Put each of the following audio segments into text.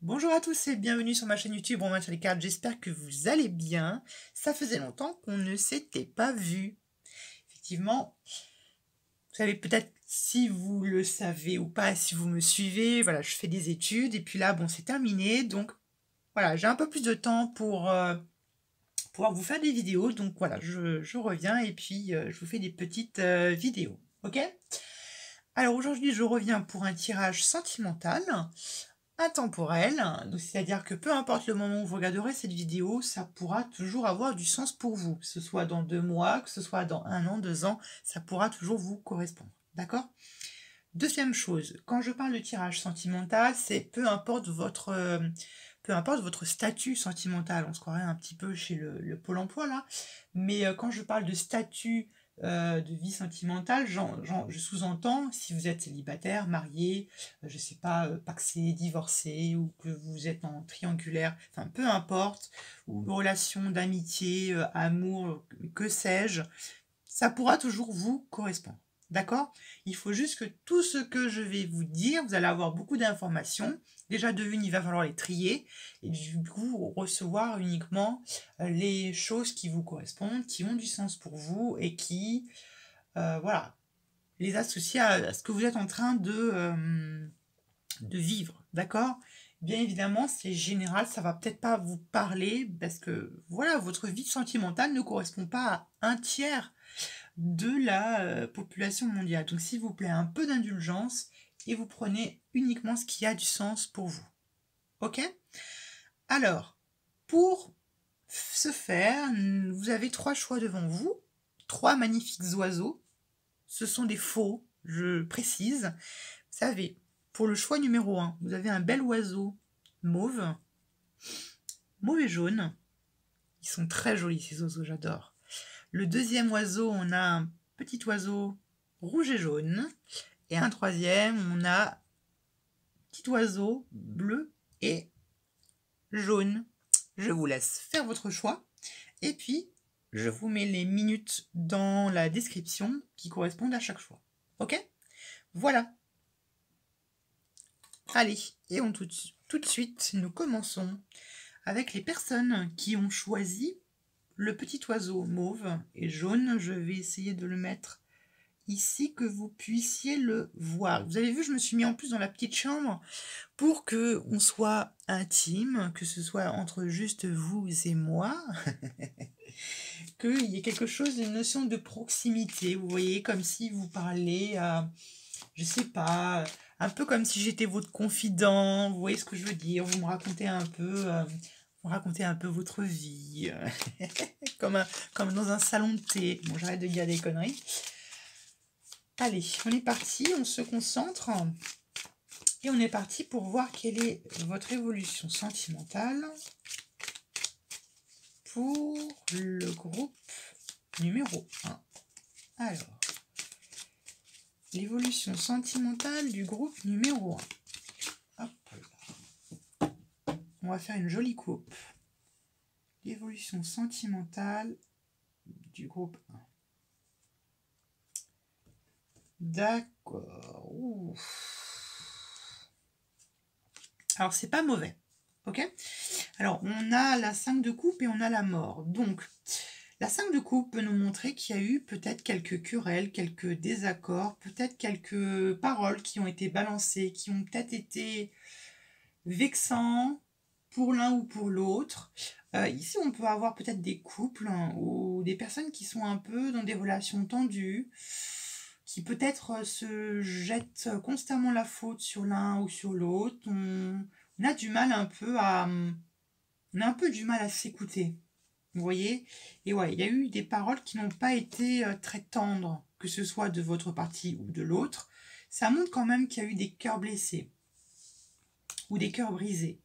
Bonjour à tous et bienvenue sur ma chaîne YouTube Romain sur les cartes, j'espère que vous allez bien. Ça faisait longtemps qu'on ne s'était pas vu. Effectivement, vous savez peut-être si vous le savez ou pas, si vous me suivez, voilà, je fais des études et puis là, bon, c'est terminé. Donc voilà, j'ai un peu plus de temps pour pouvoir vous faire des vidéos. Donc voilà, je reviens et puis je vous fais des petites vidéos, ok? Alors aujourd'hui, je reviens pour un tirage sentimental. Intemporel, donc c'est-à-dire que peu importe le moment où vous regarderez cette vidéo, ça pourra toujours avoir du sens pour vous, que ce soit dans 2 mois, que ce soit dans 1 an, 2 ans, ça pourra toujours vous correspondre, d'accord? Deuxième chose, quand je parle de tirage sentimental, c'est peu importe votre statut sentimental, on se croirait un petit peu chez le Pôle emploi là, mais quand je parle de statut de vie sentimentale, je sous-entends si vous êtes célibataire, marié, je sais pas, pacsé, divorcé, ou que vous êtes en triangulaire, enfin peu importe, ou une relation d'amitié, amour, que sais-je, ça pourra toujours vous correspondre. D'accord? Il faut juste que tout ce que je vais vous dire, vous allez avoir beaucoup d'informations. Déjà de une, il va falloir les trier et du coup recevoir uniquement les choses qui vous correspondent, qui ont du sens pour vous et qui, voilà, les associer à ce que vous êtes en train de vivre. D'accord? Bien évidemment, c'est général, ça va peut-être pas vous parler parce que, voilà, votre vie sentimentale ne correspond pas à un tiers de la population mondiale. Donc s'il vous plaît, un peu d'indulgence et vous prenez uniquement ce qui a du sens pour vous. Ok? Alors, pour ce faire, vous avez 3 choix devant vous. 3 magnifiques oiseaux. Ce sont des faux, je précise. Vous savez, pour le choix numéro 1, vous avez un bel oiseau mauve, mauve et jaune. Ils sont très jolis ces oiseaux, j'adore. Le deuxième oiseau, on a un petit oiseau rouge et jaune. Et un troisième, on a petit oiseau bleu et jaune. Je vous laisse faire votre choix. Et puis, je vous mets les minutes dans la description qui correspondent à chaque choix. Ok? Voilà. Allez, et tout de suite, nous commençons avec les personnes qui ont choisi le petit oiseau mauve et jaune. Je vais essayer de le mettre ici, que vous puissiez le voir. Vous avez vu, je me suis mis en plus dans la petite chambre pour que on soit intime, que ce soit entre juste vous et moi, qu'il y ait quelque chose, une notion de proximité. Vous voyez, comme si vous parlez à, je sais pas, un peu comme si j'étais votre confident. Vous voyez ce que je veux dire? Vous me racontez un peu, votre vie, comme dans un salon de thé. Bon, j'arrête de dire des conneries. Allez, on est parti, on se concentre. Et on est parti pour voir quelle est votre évolution sentimentale pour le groupe numéro 1. Alors, l'évolution sentimentale du groupe numéro 1. Hop là. On va faire une jolie coupe. L'évolution sentimentale du groupe 1. D'accord. Alors, c'est pas mauvais. Ok? Alors, on a la 5 de coupe et on a la mort. Donc, la 5 de coupe peut nous montrer qu'il y a eu peut-être quelques querelles, quelques désaccords, peut-être quelques paroles qui ont été balancées, qui ont peut-être été vexants pour l'un ou pour l'autre. Ici, on peut avoir peut-être des couples ou des personnes qui sont un peu dans des relations tendues, qui peut-être se jettent constamment la faute sur l'un ou sur l'autre. On a du mal un peu à... On a un peu du mal à s'écouter. Vous voyez? Et ouais, il y a eu des paroles qui n'ont pas été très tendres, que ce soit de votre partie ou de l'autre. Ça montre quand même qu'il y a eu des cœurs blessés ou des cœurs brisés.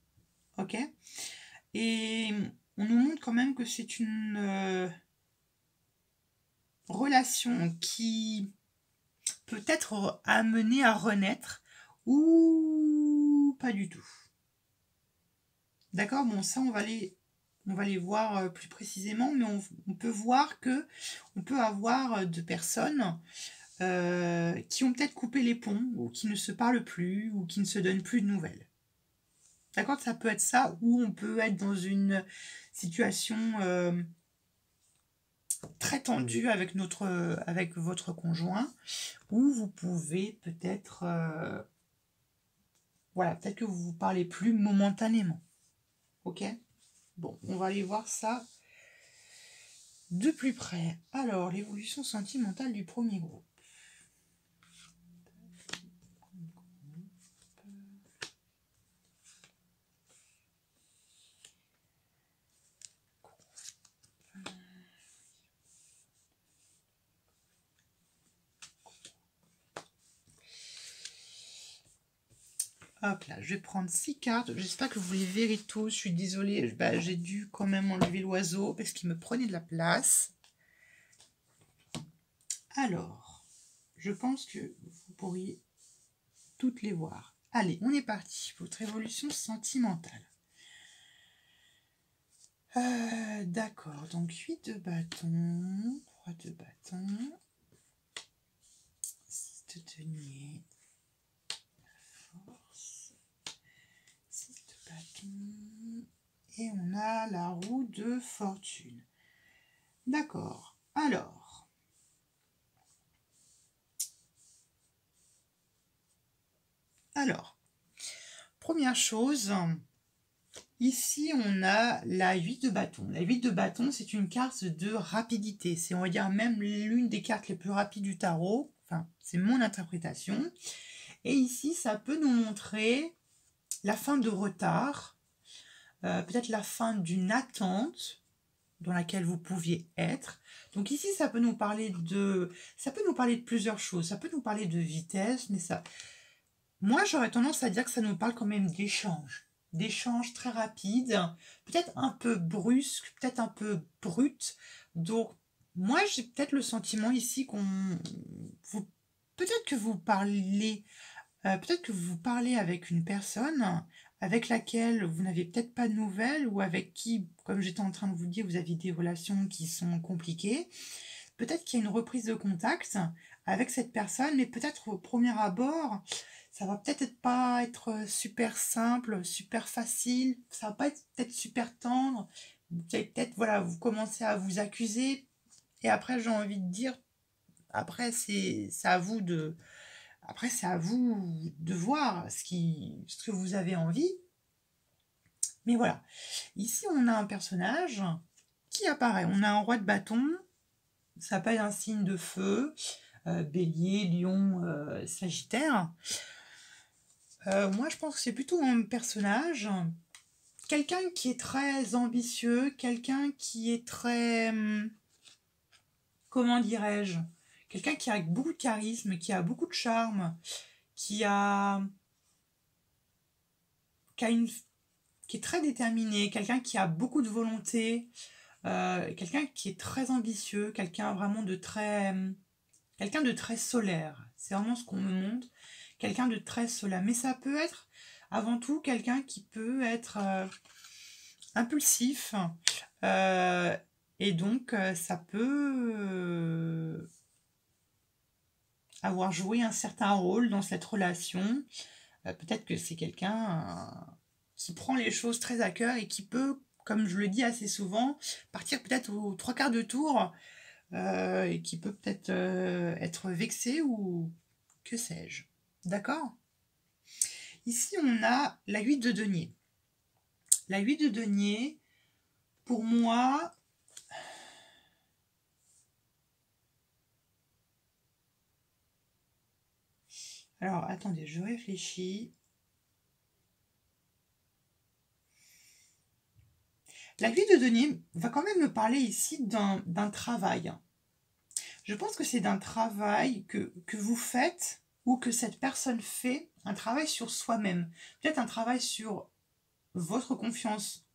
Ok? Et on nous montre quand même que c'est une relation qui peut être amenée à renaître ou pas du tout. D'accord? Bon, ça, on va les voir plus précisément, mais on peut voir que on peut avoir de personnes qui ont peut-être coupé les ponts, ou qui ne se parlent plus, ou qui ne se donnent plus de nouvelles. D'accord? Ça peut être ça, ou on peut être dans une situation très tendue avec avec votre conjoint, ou vous pouvez peut-être, voilà, peut-être que vous vous parlez plus momentanément. Ok? Bon, on va aller voir ça de plus près. Alors, l'évolution sentimentale du premier groupe. Hop là, je vais prendre 6 cartes. J'espère que vous les verrez tous. Je suis désolée, bah, j'ai dû quand même enlever l'oiseau parce qu'il me prenait de la place. Alors, je pense que vous pourriez toutes les voir. Allez, on est parti. Votre évolution sentimentale. D'accord, donc 8 de bâton, 3 de bâton, 6 de denier, force, 6 de bâton, et on a la roue de fortune. D'accord, alors, première chose, ici on a la 8 de bâton. La 8 de bâton, c'est une carte de rapidité. C'est, on va dire, même l'une des cartes les plus rapides du tarot. Enfin, c'est mon interprétation. Et ici, ça peut nous montrer la fin de retard, peut-être la fin d'une attente dans laquelle vous pouviez être. Donc ici, ça peut nous parler de plusieurs choses. Ça peut nous parler de vitesse, mais ça, moi, j'aurais tendance à dire que ça nous parle quand même d'échanges très rapides, peut-être un peu brusques, peut-être un peu brutes. Donc, moi, j'ai peut-être le sentiment ici peut-être que vous parlez, peut-être que vous parlez avec une personne avec laquelle vous n'avez peut-être pas de nouvelles, ou avec qui, comme j'étais en train de vous dire, vous avez des relations qui sont compliquées. Peut-être qu'il y a une reprise de contact avec cette personne, mais peut-être au premier abord, ça va peut-être pas être super simple, super facile, ça va pas être peut-être super tendre. Vous allez peut-être, voilà, vous commencez à vous accuser, et après, j'ai envie de dire, après, c'est à vous de, après, c'est à vous de voir ce que vous avez envie. Mais voilà, ici, on a un personnage qui apparaît. On a un roi de bâton, ça peut être un signe de feu, bélier, lion, sagittaire. Moi, je pense que c'est plutôt un personnage, quelqu'un qui est très ambitieux, quelqu'un qui est très, comment dirais-je, quelqu'un qui a beaucoup de charisme, qui a beaucoup de charme, qui a, qui a une, qui est très déterminé, quelqu'un qui a beaucoup de volonté, quelqu'un qui est très ambitieux, quelqu'un de très solaire. C'est vraiment ce qu'on me montre, quelqu'un de très solaire. Mais ça peut être avant tout quelqu'un qui peut être impulsif, et donc ça peut avoir joué un certain rôle dans cette relation. Peut-être que c'est quelqu'un qui prend les choses très à cœur et qui peut, comme je le dis assez souvent, partir peut-être aux trois quarts de tour, et qui peut peut-être être vexé, ou que sais-je. D'accord? Ici, on a la 8 de denier. La 8 de denier, pour moi, alors attendez, je réfléchis. La 8 de denier va quand même me parler ici d'un travail. Je pense que c'est d'un travail que vous faites, ou que cette personne fait, un travail sur soi-même. Peut-être un travail sur votre confiance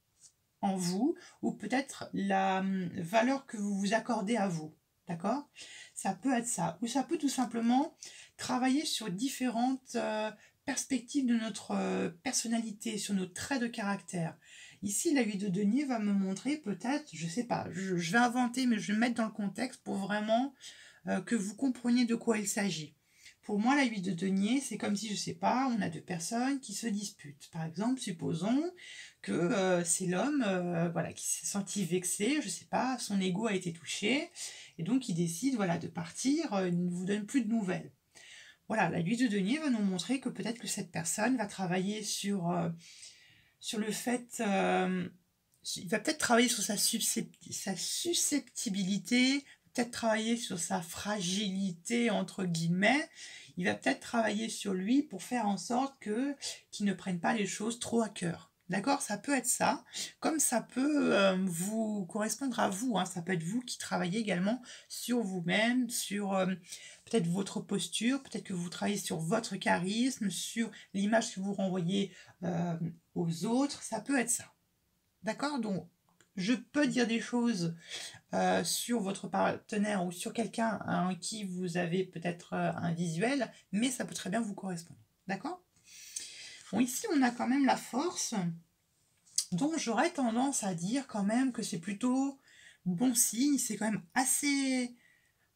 en vous, ou peut-être la valeur que vous vous accordez à vous. D'accord? Ça peut être ça. Ou ça peut tout simplement travailler sur différentes perspectives de notre personnalité, sur nos traits de caractère. Ici, la 8 de denier va me montrer peut-être, je sais pas, je vais inventer, mais je vais me mettre dans le contexte pour vraiment que vous compreniez de quoi il s'agit. Pour moi, la 8 de denier, c'est comme si, je sais pas, on a deux personnes qui se disputent. Par exemple, supposons que c'est l'homme voilà, qui s'est senti vexé, je sais pas, son ego a été touché, et donc il décide voilà, de partir, il ne vous donne plus de nouvelles. Voilà, la 8 de denier va nous montrer que peut-être que cette personne va travailler sur le fait... il va peut-être travailler sur sa susceptibilité, peut-être travailler sur sa fragilité, entre guillemets. Il va peut-être travailler sur lui pour faire en sorte qu'il ne prenne pas les choses trop à cœur. D'accord? Ça peut être ça, comme ça peut vous correspondre à vous. Hein. Ça peut être vous qui travaillez également sur vous-même, sur peut-être votre posture, peut-être que vous travaillez sur votre charisme, sur l'image que vous renvoyez aux autres. Ça peut être ça. D'accord? Donc, je peux dire des choses sur votre partenaire ou sur quelqu'un en qui vous avez peut-être un visuel, mais ça peut très bien vous correspondre. D'accord? Bon, ici, on a quand même la force, donc j'aurais tendance à dire quand même que c'est plutôt bon signe, c'est quand même assez...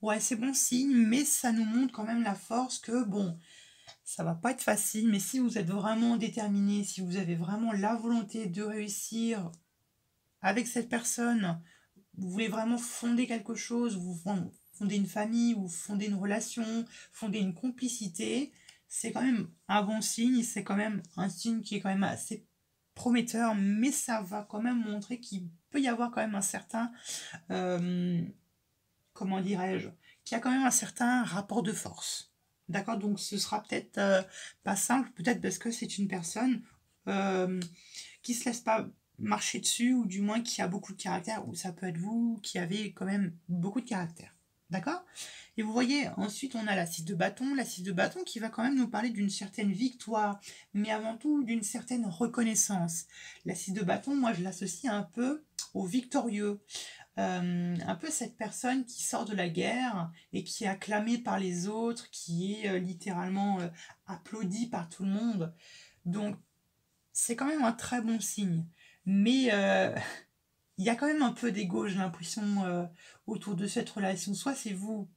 Ouais, c'est bon signe, mais ça nous montre quand même la force que, bon, ça va pas être facile, mais si vous êtes vraiment déterminé, si vous avez vraiment la volonté de réussir avec cette personne, vous voulez vraiment fonder quelque chose, vous fonder une famille, ou fonder une relation, fonder une complicité, c'est quand même un bon signe, c'est quand même un signe qui est quand même assez prometteur, mais ça va quand même montrer qu'il peut y avoir quand même un certain, comment dirais-je, qu'il y a quand même un certain rapport de force. D'accord? Donc ce sera peut-être pas simple, peut-être parce que c'est une personne qui se laisse pas marcher dessus, ou du moins qui a beaucoup de caractère, ou ça peut être vous qui avez quand même beaucoup de caractère. D'accord? Et vous voyez, ensuite on a la 6 de bâton, qui va quand même nous parler d'une certaine victoire, mais avant tout d'une certaine reconnaissance. La 6 de bâton, moi je l'associe un peu au victorieux. Un peu cette personne qui sort de la guerre et qui est acclamée par les autres, qui est littéralement applaudie par tout le monde. Donc c'est quand même un très bon signe. Mais il y a quand même un peu d'ego, j'ai l'impression, autour de cette relation. Soit c'est vous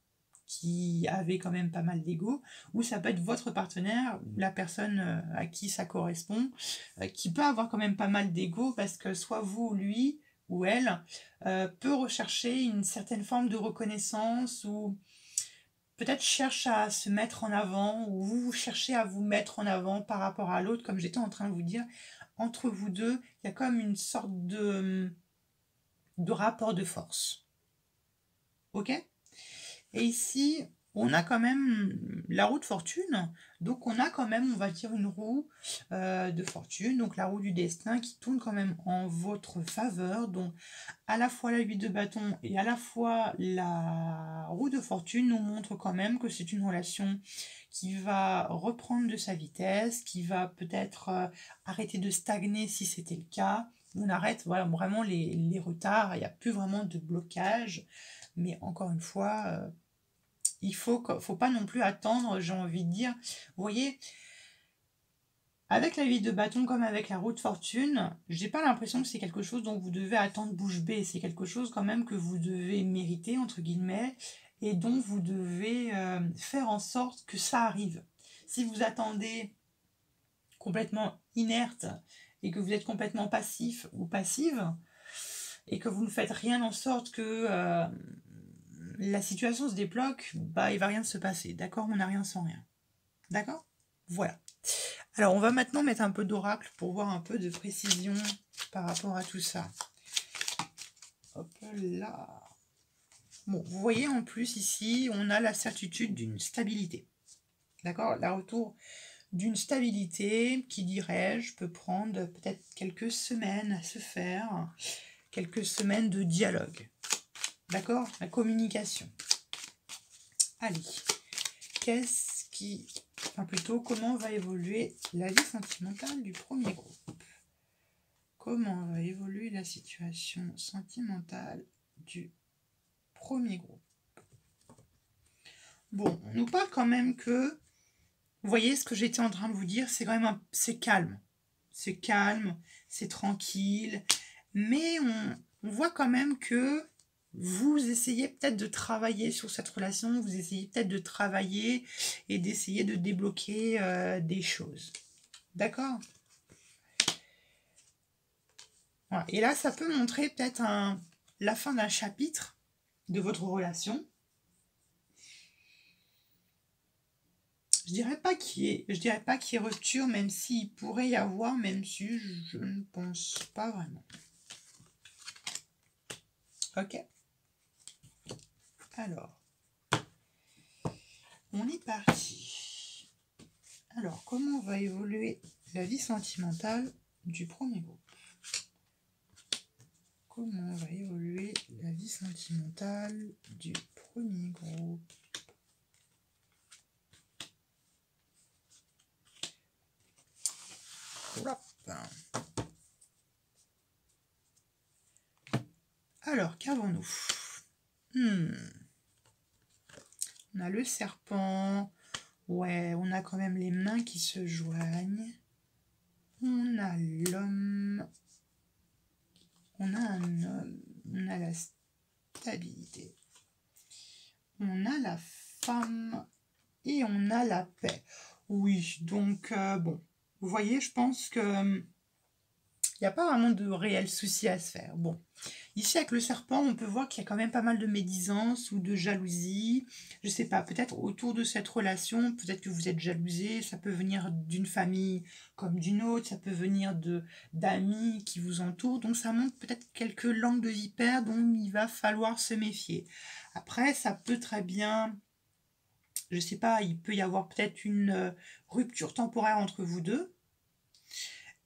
qui avez quand même pas mal d'ego, ou ça peut être votre partenaire, la personne à qui ça correspond, qui peut avoir quand même pas mal d'ego, parce que soit vous, lui, ou elle, peut rechercher une certaine forme de reconnaissance, ou peut-être cherche à se mettre en avant, ou vous cherchez à vous mettre en avant par rapport à l'autre, comme j'étais en train de vous dire. Entre vous deux, il y a comme une sorte de rapport de force. Ok? Et ici, on a quand même la roue de fortune. Donc on a quand même, on va dire, une roue de fortune. Donc la roue du destin qui tourne quand même en votre faveur. Donc à la fois la 8 de bâton et à la fois la roue de fortune nous montre quand même que c'est une relation qui va reprendre de sa vitesse, qui va peut-être arrêter de stagner si c'était le cas. On arrête voilà, vraiment les retards, il n'y a plus vraiment de blocage. Mais encore une fois, il faut pas non plus attendre, j'ai envie de dire. Vous voyez, avec la 8 de bâton comme avec la roue de fortune, j'ai pas l'impression que c'est quelque chose dont vous devez attendre bouche bée. C'est quelque chose quand même que vous devez mériter, entre guillemets, et dont vous devez faire en sorte que ça arrive. Si vous attendez complètement inerte et que vous êtes complètement passif ou passive, et que vous ne faites rien en sorte que la situation se débloque, bah il va rien se passer. D'accord? On n'a rien sans rien. D'accord? Voilà. Alors on va maintenant mettre un peu d'oracle pour voir un peu de précision par rapport à tout ça. Hop là. Bon, vous voyez en plus ici, on a la certitude d'une stabilité. D'accord? La retour d'une stabilité qui, dirais-je, peut prendre peut-être quelques semaines à se faire, quelques semaines de dialogue. D'accord? La communication. Allez, enfin plutôt, comment va évoluer la vie sentimentale du premier groupe? Comment va évoluer la situation sentimentale du premier groupe? Bon, on nous parle quand même que, vous voyez ce que j'étais en train de vous dire, c'est quand même c'est calme. C'est calme, c'est tranquille, mais on voit quand même que vous essayez peut-être de travailler sur cette relation, vous essayez peut-être de travailler et d'essayer de débloquer des choses. D'accord? Voilà. Et là, ça peut montrer peut-être la fin d'un chapitre de votre relation. Je dirais pas qu'il y ait rupture, même s'il pourrait y avoir, même si je ne pense pas vraiment. Ok. Alors, on est parti. Alors, comment va évoluer la vie sentimentale du premier groupe? Comment va évoluer la vie sentimentale du premier groupe? Hop. Alors, qu'avons-nous? On a le serpent. Ouais, on a quand même les mains qui se joignent. On a l'homme. On a un homme. On a la stabilité. On a la femme. Et on a la paix. Oui, donc, bon. Vous voyez, je pense que il n'y a pas vraiment de réel souci à se faire. Bon, ici avec le serpent, on peut voir qu'il y a quand même pas mal de médisance ou de jalousie. Je sais pas, peut-être autour de cette relation, peut-être que vous êtes jalousé, ça peut venir d'une famille comme d'une autre, ça peut venir d'amis qui vous entourent. Donc ça montre peut-être quelques langues de vipère dont il va falloir se méfier. Après, ça peut très bien, je sais pas, il peut y avoir peut-être une rupture temporaire entre vous deux.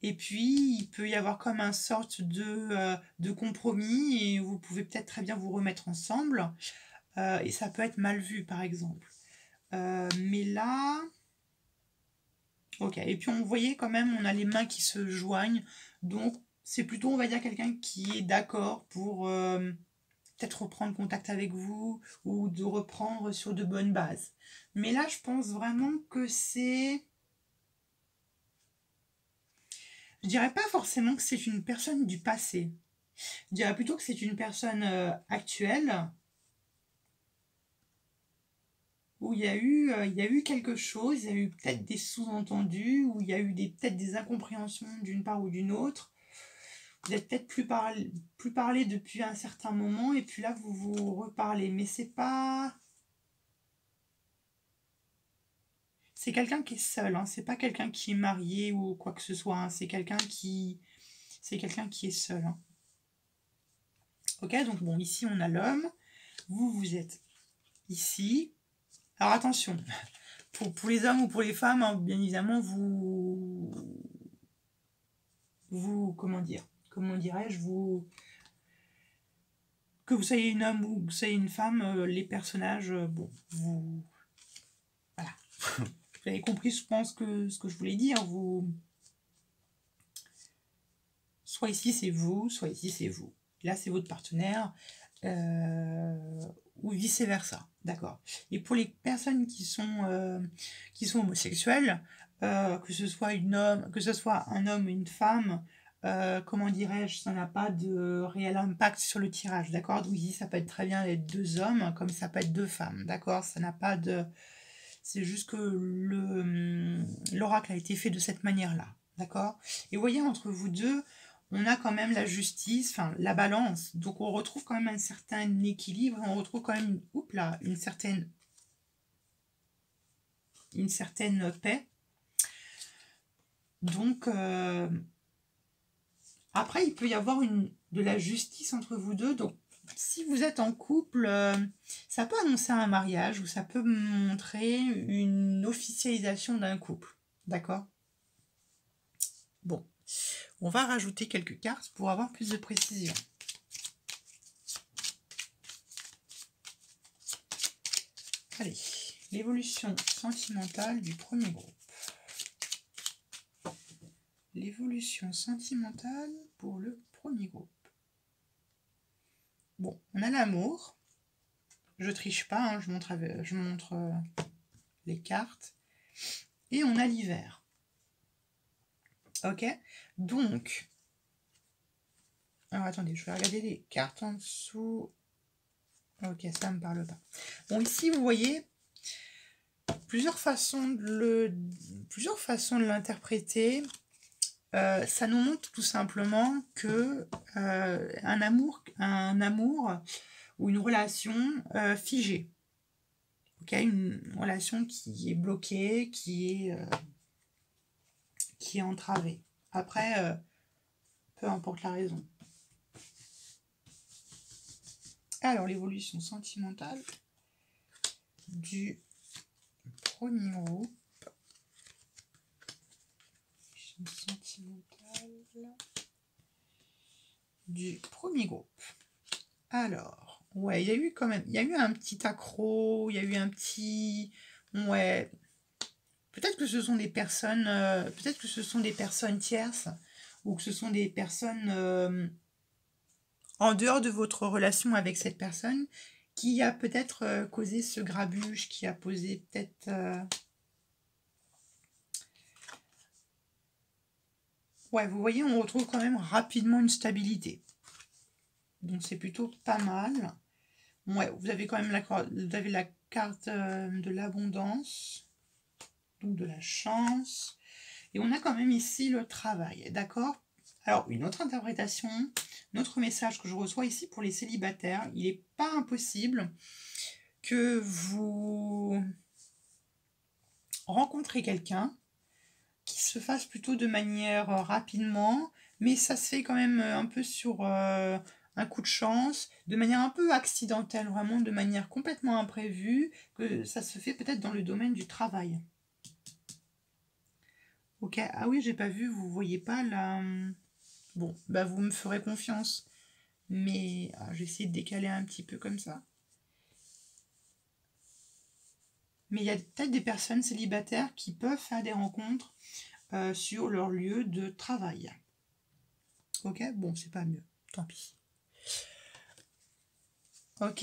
Et puis, il peut y avoir comme un sorte de compromis et vous pouvez peut-être très bien vous remettre ensemble. Et ça peut être mal vu, par exemple. Mais là... Ok, et puis on voyait quand même, on a les mains qui se joignent. Donc, c'est plutôt, on va dire, quelqu'un qui est d'accord pour peut-être reprendre contact avec vous ou de reprendre sur de bonnes bases. Mais là, je pense vraiment que c'est... Je dirais pas forcément que c'est une personne du passé. Je dirais plutôt que c'est une personne actuelle où il y a eu quelque chose, il y a eu peut-être des sous-entendus, où il y a eu peut-être des incompréhensions d'une part ou d'une autre. Vous êtes peut-être plus parlé depuis un certain moment et puis là vous vous reparlez. Mais c'est pas... C'est quelqu'un qui est seul, hein. C'est pas quelqu'un qui est marié ou quoi que ce soit, hein. C'est quelqu'un qui... C'est quelqu'un qui est seul, hein. Ok, donc bon, ici on a l'homme. Vous êtes ici. Alors attention, pour les hommes ou pour les femmes, hein, bien évidemment, comment dirais-je, que vous soyez une homme ou que vous soyez une femme, les personnages, bon, voilà. Vous avez compris, je pense, ce que je voulais dire. Soit ici c'est vous, soit ici c'est vous. Là c'est votre partenaire, ou vice-versa, d'accord. Et pour les personnes qui sont homosexuelles, que ce soit un homme ou une femme, comment dirais-je, ça n'a pas de réel impact sur le tirage, d'accord. Donc ici ça peut être très bien être deux hommes, comme ça peut être deux femmes, d'accord. Ça n'a pas de... C'est juste que l'oracle a été fait de cette manière-là, d'accord. Et vous voyez, entre vous deux, on a quand même la justice, enfin la balance. Donc on retrouve quand même un certain équilibre, on retrouve quand même une certaine paix. Donc après, il peut y avoir de la justice entre vous deux. Donc si vous êtes en couple, ça peut annoncer un mariage ou ça peut montrer une officialisation d'un couple. D'accord? Bon, on va rajouter quelques cartes pour avoir plus de précision. Allez, l'évolution sentimentale du premier groupe. L'évolution sentimentale pour le premier groupe. Bon, on a l'amour. Je triche pas, hein, je montre les cartes. Et on a l'hiver. Ok? Donc, alors attendez, je vais regarder les cartes en dessous. Ok, ça me parle pas. Bon, ici, vous voyez plusieurs façons de l'interpréter. Ça nous montre tout simplement que un amour ou une relation figée. Okay, une relation qui est bloquée, qui est entravée. Après, peu importe la raison. Alors, l'évolution sentimentale du premier groupe. Du premier groupe. Alors, ouais, il y a eu quand même, il y a eu un petit accro, il y a eu un petit, ouais, peut-être que ce sont des personnes, tierces, ou que ce sont des personnes en dehors de votre relation avec cette personne qui a peut-être causé ce grabuge, qui a posé peut-être ouais, vous voyez, on retrouve quand même rapidement une stabilité. Donc c'est plutôt pas mal. Ouais, vous avez quand même la carte de l'abondance, donc de la chance. Et on a quand même ici le travail, d'accord? Alors, une autre interprétation, notre message que je reçois ici pour les célibataires, il n'est pas impossible que vous rencontrez quelqu'un qui se fasse plutôt de manière rapidement, mais ça se fait quand même un peu sur un coup de chance, de manière un peu accidentelle, vraiment de manière complètement imprévue, que ça se fait peut-être dans le domaine du travail. Ok, ah oui, j'ai pas vu, vous voyez pas là. Bon, bah vous me ferez confiance, mais j'ai essayé de décaler un petit peu comme ça. Mais il y a peut-être des personnes célibataires qui peuvent faire des rencontres sur leur lieu de travail. Ok, bon, c'est pas mieux, tant pis. Ok.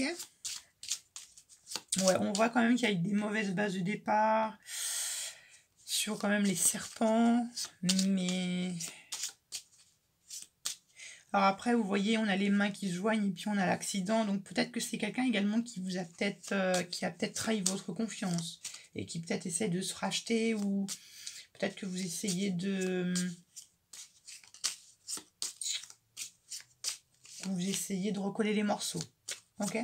Ouais, on voit quand même qu'il y a des mauvaises bases de départ sur quand même les serpents, mais alors après vous voyez on a les mains qui se joignent et puis on a l'accident, donc peut-être que c'est quelqu'un également qui vous a peut-être trahi votre confiance et qui peut-être essaie de se racheter, ou peut-être que vous essayez de recoller les morceaux. Ok.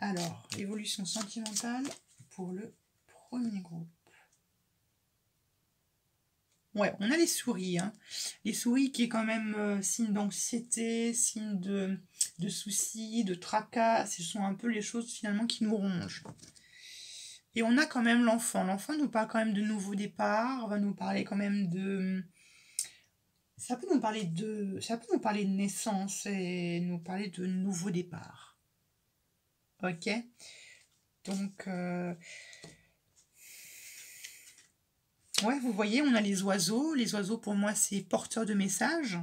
Alors, évolution sentimentale pour le premier groupe. Ouais, on a les souris. Hein. Les souris qui est quand même signe d'anxiété, signe de soucis, de tracas. Ce sont un peu les choses finalement qui nous rongent. Et on a quand même l'enfant. L'enfant nous parle quand même de nouveaux départs. Va nous parler quand même de... Ça peut nous parler de naissance et nous parler de nouveaux départs. Ok. Donc... ouais, vous voyez, on a les oiseaux. Les oiseaux, pour moi, c'est porteur de messages,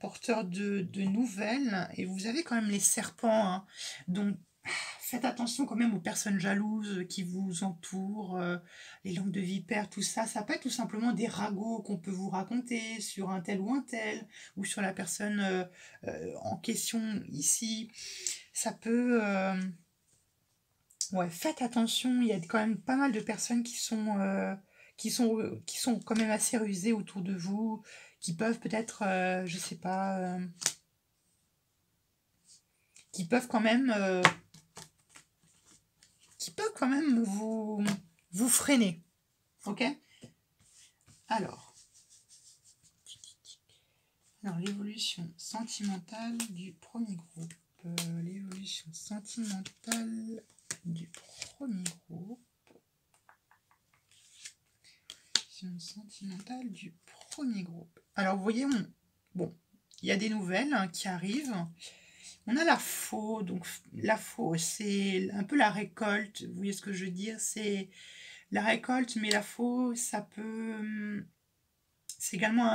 porteur de nouvelles. Et vous avez quand même les serpents. Hein. Donc, faites attention quand même aux personnes jalouses qui vous entourent, les langues de vipère, tout ça. Ça peut être tout simplement des ragots qu'on peut vous raconter sur un tel ou un tel, ou sur la personne en question ici. Ça peut... ouais, faites attention, il y a quand même pas mal de personnes qui sont quand même assez rusées autour de vous, qui peuvent peut-être, je sais pas, qui peuvent quand même vous freiner. Ok. Alors l'évolution sentimentale du premier groupe. L'évolution sentimentale du premier groupe. Sentimentale du premier groupe. Alors vous voyez, bon, il y a des nouvelles qui arrivent. On a la faux, donc la faux, c'est un peu la récolte. Vous voyez ce que je veux dire? C'est la récolte, mais la faux, ça peut... C'est également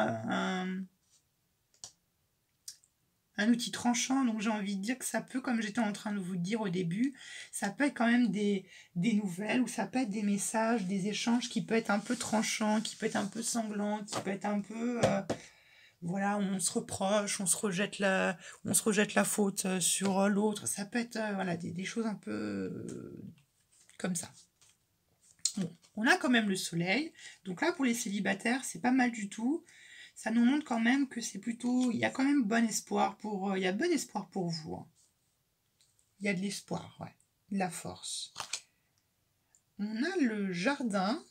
un outil tranchant, donc j'ai envie de dire que ça peut, comme j'étais en train de vous dire au début, ça peut être quand même des nouvelles, ou ça peut être des messages, des échanges qui peut être un peu tranchant, qui peut être un peu sanglant, qui peut être un peu... voilà, on se reproche, on se rejette la faute sur l'autre. Ça peut être voilà, des choses un peu comme ça. Bon, on a quand même le soleil. Donc là, pour les célibataires, c'est pas mal du tout. Ça nous montre quand même que c'est plutôt... Il y a quand même bon espoir il y a bon espoir pour vous. Hein. Il y a de l'espoir, ouais. De la force. On a le jardin,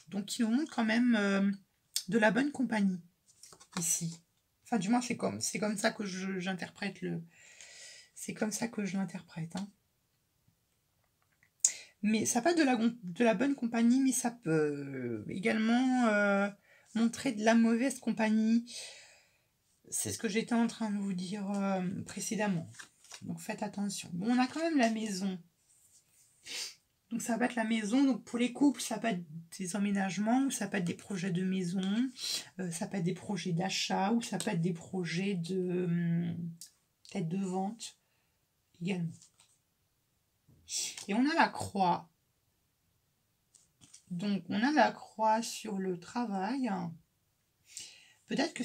donc qui nous montre quand même de la bonne compagnie, ici. Enfin, du moins, c'est comme ça que j'interprète C'est comme ça que je l'interprète. Hein. Mais ça peut être de la bonne compagnie, mais ça peut également montrer de la mauvaise compagnie. C'est ce que j'étais en train de vous dire précédemment. Donc faites attention. Bon, on a quand même la maison. Donc ça va être la maison. Donc pour les couples, ça peut être des emménagements, ou ça peut être des projets de maison, ça peut être des projets d'achat, ou ça peut être des projets peut-être de vente également. Et on a la croix. Donc, on a la croix sur le travail. Peut-être que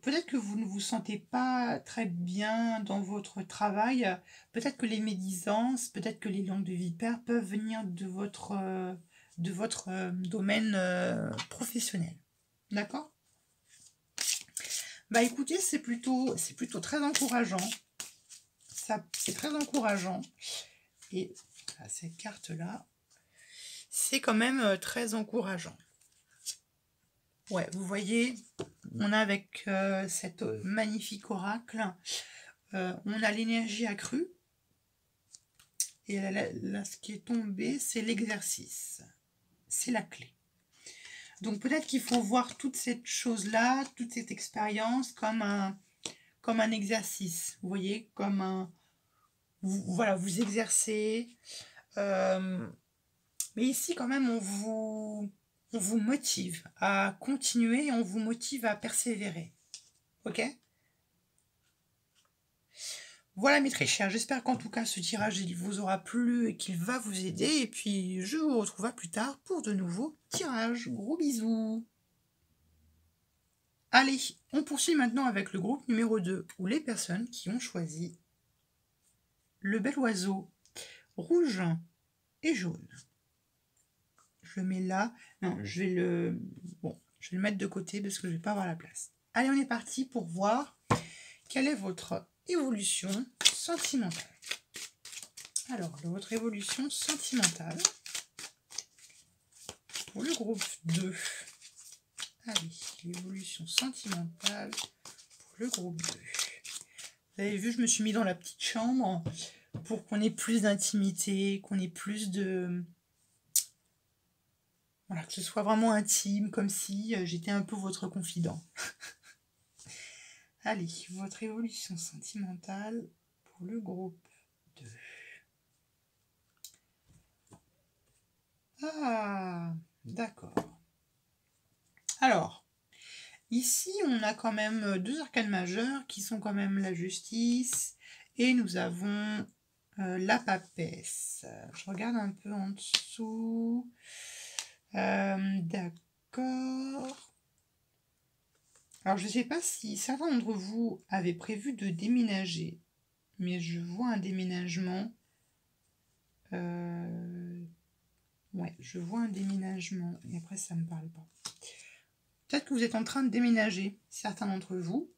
peut-être que vous ne vous sentez pas très bien dans votre travail. Peut-être que les médisances, peut-être que les langues de vipère peuvent venir de votre domaine professionnel. D'accord? Bah écoutez, c'est plutôt très encourageant. C'est très encourageant. Et cette carte-là, c'est quand même très encourageant. Ouais, vous voyez, on a avec cette magnifique oracle, on a l'énergie accrue. Et là, ce qui est tombé, c'est l'exercice. C'est la clé. Donc peut-être qu'il faut voir toute cette chose-là, toute cette expérience comme un exercice. Vous voyez, voilà, vous exercez. Mais ici, quand même, on vous motive à continuer et on vous motive à persévérer. Ok? Voilà mes très chers, j'espère qu'en tout cas ce tirage il vous aura plu et qu'il va vous aider. Et puis je vous retrouve à plus tard pour de nouveaux tirages. Gros bisous. Allez, on poursuit maintenant avec le groupe numéro 2, où les personnes qui ont choisi le bel oiseau rouge et jaune. Je le mets là. Non, je vais le mettre de côté parce que je ne vais pas avoir la place. Allez, on est parti pour voir quelle est votre évolution sentimentale. Alors, votre évolution sentimentale pour le groupe 2. Allez, l'évolution sentimentale pour le groupe 2. Vous avez vu, je me suis mis dans la petite chambre pour qu'on ait plus d'intimité, qu'on ait plus de... Voilà, que ce soit vraiment intime, comme si j'étais un peu votre confident. Allez, votre évolution sentimentale pour le groupe 2. Ah, d'accord. Alors, ici, on a quand même deux arcanes majeures qui sont quand même la justice et nous avons la papesse. Je regarde un peu en dessous. D'accord. Alors, je ne sais pas si certains d'entre vous avaient prévu de déménager, mais je vois un déménagement. Ouais, je vois un déménagement. Et après, ça ne me parle pas. Peut-être que vous êtes en train de déménager, certains d'entre vous.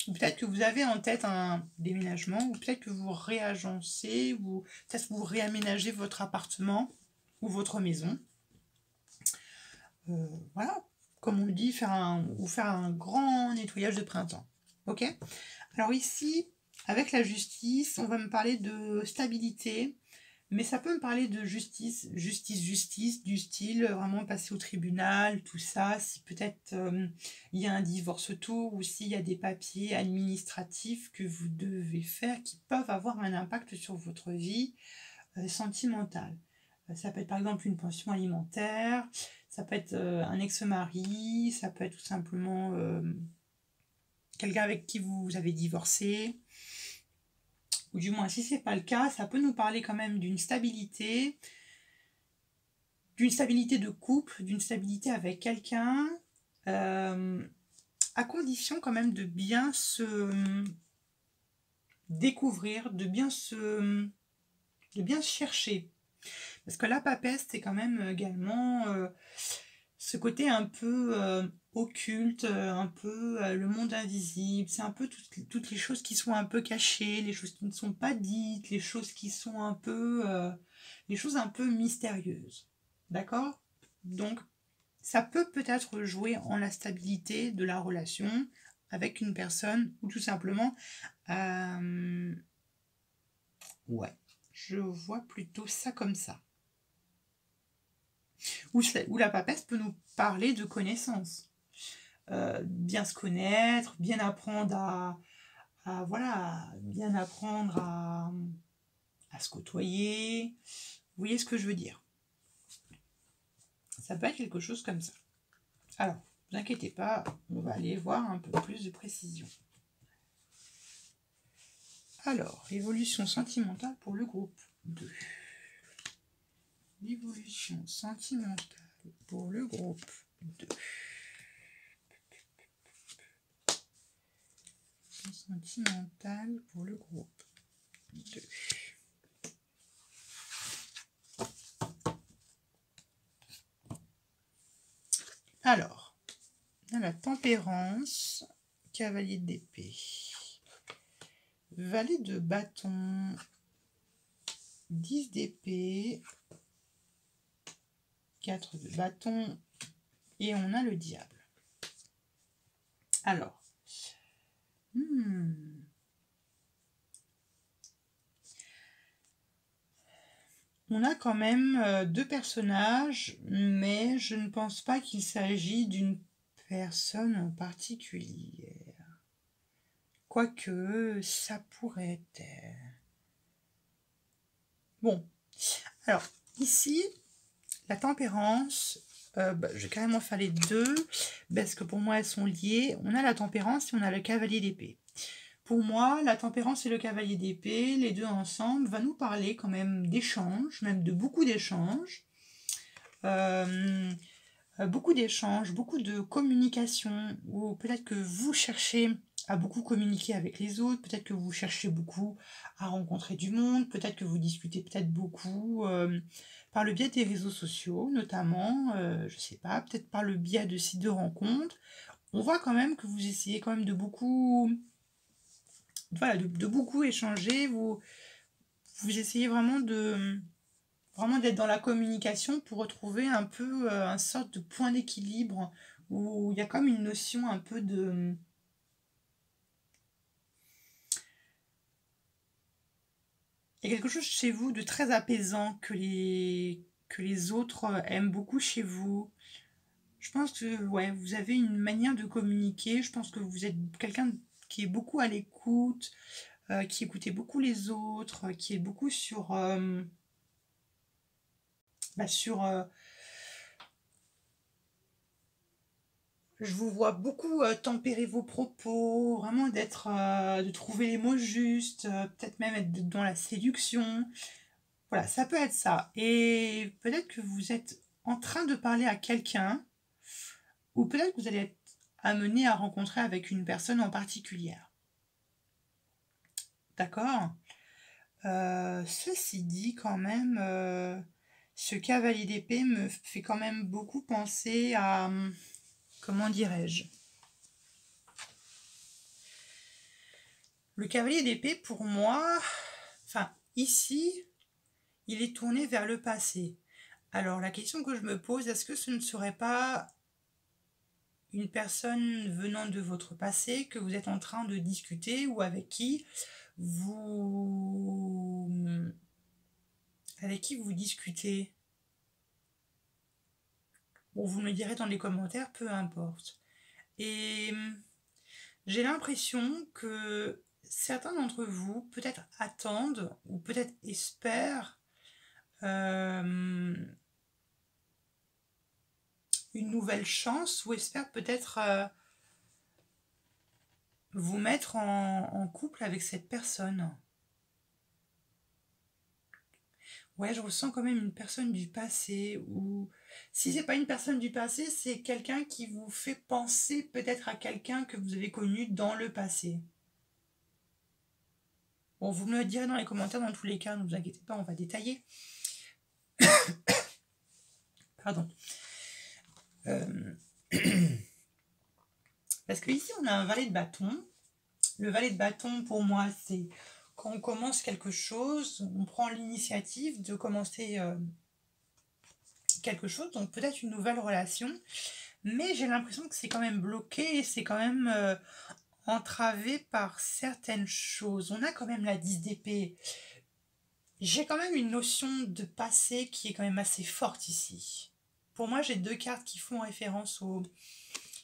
Ou peut-être que vous avez en tête un déménagement. Ou peut-être que vous réagencez. Ou peut-être que vous réaménagez votre appartement ou votre maison. Voilà. Comme on le dit, faire un grand nettoyage de printemps. Ok? Alors ici, avec la justice, on va me parler de stabilité. Mais ça peut me parler de justice, du style vraiment passer au tribunal, tout ça, si peut-être il y a un divorce autour ou s'il y a des papiers administratifs que vous devez faire qui peuvent avoir un impact sur votre vie sentimentale. Ça peut être par exemple une pension alimentaire, ça peut être un ex-mari, ça peut être tout simplement quelqu'un avec qui vous avez divorcé. Ou du moins, si ce n'est pas le cas, ça peut nous parler quand même d'une stabilité de couple, d'une stabilité avec quelqu'un. à condition quand même de bien se découvrir, de bien se chercher. Parce que la papesse, c'est quand même également ce côté un peu occulte, un peu le monde invisible. C'est un peu toutes les choses qui sont un peu cachées, les choses qui ne sont pas dites, les choses qui sont un peu... les choses un peu mystérieuses. D'accord? Donc, ça peut peut-être jouer en la stabilité de la relation avec une personne ou tout simplement... ouais, je vois plutôt ça comme ça. Ou la papesse peut nous parler de connaissances. Bien se connaître, bien apprendre voilà, bien apprendre à se côtoyer. Vous voyez ce que je veux dire? Ça peut être quelque chose comme ça. Alors, ne vous inquiétez pas, on va aller voir un peu plus de précision. Alors, évolution sentimentale pour le groupe 2. L'évolution sentimentale pour le groupe 2. Sentimentale pour le groupe 2. Alors, on a la tempérance, cavalier d'épée, valet de bâton, 10 d'épée, 4 de bâton, et on a le diable. Alors, on a quand même deux personnages, mais je ne pense pas qu'il s'agit d'une personne en particulier. Quoique, ça pourrait être. Bon, alors, ici, la tempérance, je vais carrément faire les deux, parce que pour moi, elles sont liées. On a la tempérance et on a le cavalier d'épée. Pour moi, la tempérance et le cavalier d'épée, les deux ensemble, va nous parler quand même d'échanges, même de beaucoup d'échanges. Beaucoup d'échanges, beaucoup de communication, ou peut-être que vous cherchez à beaucoup communiquer avec les autres, peut-être que vous cherchez beaucoup à rencontrer du monde, peut-être que vous discutez peut-être beaucoup par le biais des réseaux sociaux, notamment, je sais pas, peut-être par le biais de sites de rencontres. On voit quand même que vous essayez quand même de beaucoup, voilà, de beaucoup échanger, vous essayez vraiment d'être dans la communication pour retrouver un peu un sorte de point d'équilibre où il y a comme une notion un peu de... Il y a quelque chose chez vous de très apaisant que les autres aiment beaucoup chez vous. Je pense que ouais, vous avez une manière de communiquer. Je pense que vous êtes quelqu'un qui est beaucoup à l'écoute, qui écoutait beaucoup les autres, qui est beaucoup sur je vous vois beaucoup tempérer vos propos, vraiment de trouver les mots justes, peut-être même être dans la séduction. Voilà, ça peut être ça. Et peut-être que vous êtes en train de parler à quelqu'un, ou peut-être que vous allez être amené à rencontrer avec une personne en particulier. D'accord? Ceci dit, quand même, ce cavalier d'épée me fait quand même beaucoup penser à... Comment dirais-je? Le cavalier d'épée, pour moi, enfin, ici, il est tourné vers le passé. Alors, la question que je me pose, est-ce que ce ne serait pas une personne venant de votre passé que vous êtes en train de discuter ou avec qui vous discutez? Bon, vous me le direz dans les commentaires, peu importe. Et j'ai l'impression que certains d'entre vous peut-être attendent ou peut-être espèrent une nouvelle chance ou espèrent peut-être vous mettre en couple avec cette personne. Ouais, je ressens quand même une personne du passé, ou si c'est pas une personne du passé, c'est quelqu'un qui vous fait penser peut-être à quelqu'un que vous avez connu dans le passé. Bon, vous me le direz dans les commentaires dans tous les cas, ne vous inquiétez pas, on va détailler. Pardon. Parce que ici, on a un valet de bâton. Le valet de bâton, pour moi, c'est quand on commence quelque chose, on prend l'initiative de commencer quelque chose, donc peut-être une nouvelle relation, mais j'ai l'impression que c'est quand même bloqué, c'est quand même entravé par certaines choses. On a quand même la 10 d'épée. J'ai quand même une notion de passé qui est quand même assez forte ici. Pour moi, j'ai deux cartes qui font référence au...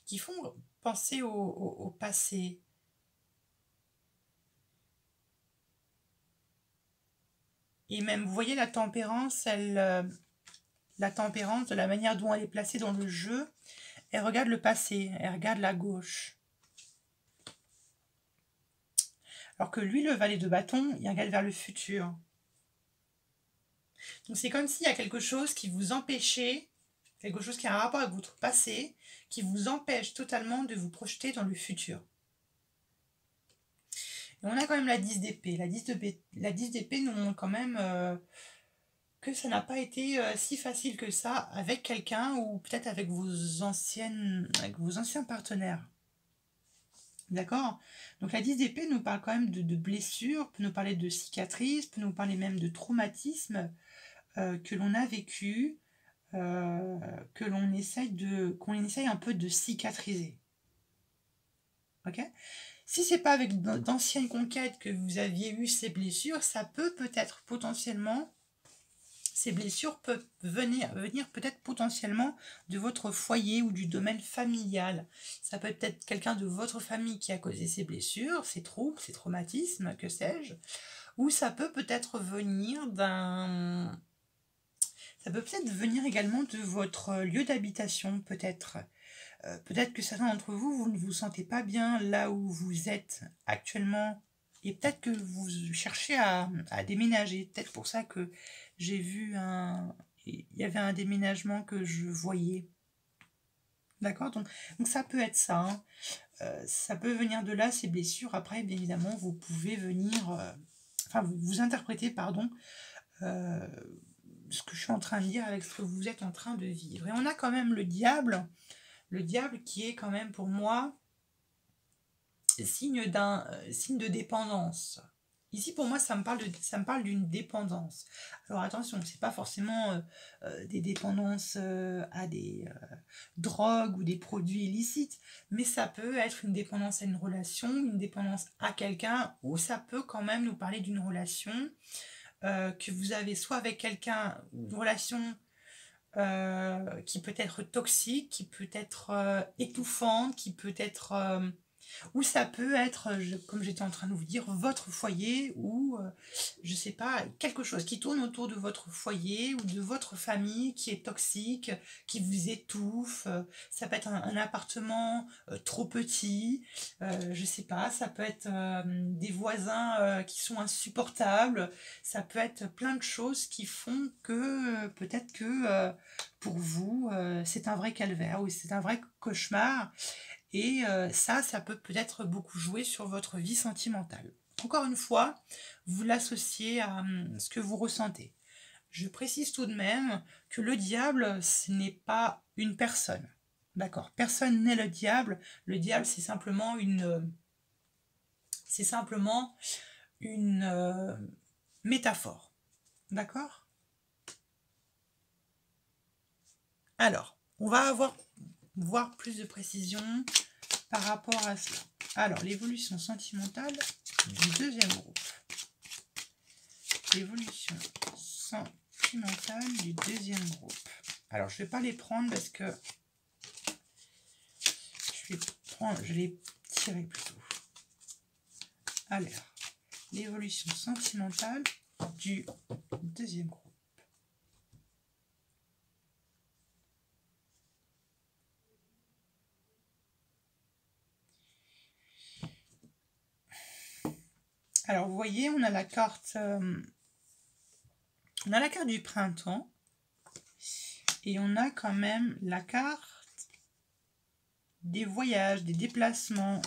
qui font penser au passé. Et même, vous voyez, la tempérance, la tempérance, de la manière dont elle est placée dans le jeu, elle regarde le passé, elle regarde la gauche. Alors que lui, le valet de bâton, il regarde vers le futur. Donc c'est comme s'il y a quelque chose qui vous empêchait, quelque chose qui a un rapport avec votre passé, qui vous empêche totalement de vous projeter dans le futur. Et on a quand même la 10 d'épée. La 10 d'épée nous montre quand même que ça n'a pas été si facile que ça avec quelqu'un ou peut-être avec vos anciens partenaires. D'accord? Donc la 10 d'épée nous parle quand même de blessures, peut nous parler de cicatrices, peut nous parler même de traumatismes que l'on a vécu, qu'on essaye un peu de cicatriser. Ok? Si c'est pas avec d'anciennes conquêtes que vous aviez eu ces blessures, ça peut peut-être potentiellement, ces blessures peuvent venir peut-être potentiellement de votre foyer ou du domaine familial. Ça peut être quelqu'un de votre famille qui a causé ces blessures, ces troubles, ces traumatismes, que sais-je. Ou ça peut peut-être venir d'un... Ça peut peut-être venir également de votre lieu d'habitation, peut-être. Peut-être que certains d'entre vous, vous ne vous sentez pas bien là où vous êtes actuellement. Et peut-être que vous cherchez à déménager. Peut-être pour ça que j'ai vu il y avait un déménagement que je voyais. D'accord, donc ça peut être ça. Hein. Ça peut venir de là, ces blessures. Après, bien évidemment, vous pouvez venir... enfin, vous interprétez, pardon, ce que je suis en train de dire avec ce que vous êtes en train de vivre. Et on a quand même le diable qui est quand même pour moi signe de dépendance. Ici pour moi ça me parle d'une dépendance. Alors attention, c'est pas forcément des dépendances à des drogues ou des produits illicites, mais ça peut être une dépendance à une relation, une dépendance à quelqu'un, ou ça peut quand même nous parler d'une relation que vous avez soit avec quelqu'un, une relation qui peut être toxique, qui peut être étouffante, qui peut être... ou ça peut être, comme j'étais en train de vous dire, votre foyer ou, je sais pas, quelque chose qui tourne autour de votre foyer ou de votre famille qui est toxique, qui vous étouffe. Ça peut être un appartement trop petit, je sais pas, ça peut être des voisins qui sont insupportables, ça peut être plein de choses qui font que peut-être que pour vous, c'est un vrai calvaire ou c'est un vrai cauchemar. Et ça peut peut-être beaucoup jouer sur votre vie sentimentale. Encore une fois, vous l'associez à ce que vous ressentez. Je précise tout de même que le diable, ce n'est pas une personne. D'accord? Personne n'est le diable. Le diable, c'est simplement une métaphore. D'accord? Alors, on va voir plus de précision par rapport à cela. Alors, l'évolution sentimentale du deuxième groupe. L'évolution sentimentale du deuxième groupe. Alors, je ne vais pas les prendre parce que je les tirer plutôt. Alors, l'évolution sentimentale du deuxième groupe. Alors, vous voyez, on a la carte On a la carte du printemps. Et on a quand même la carte des voyages, des déplacements.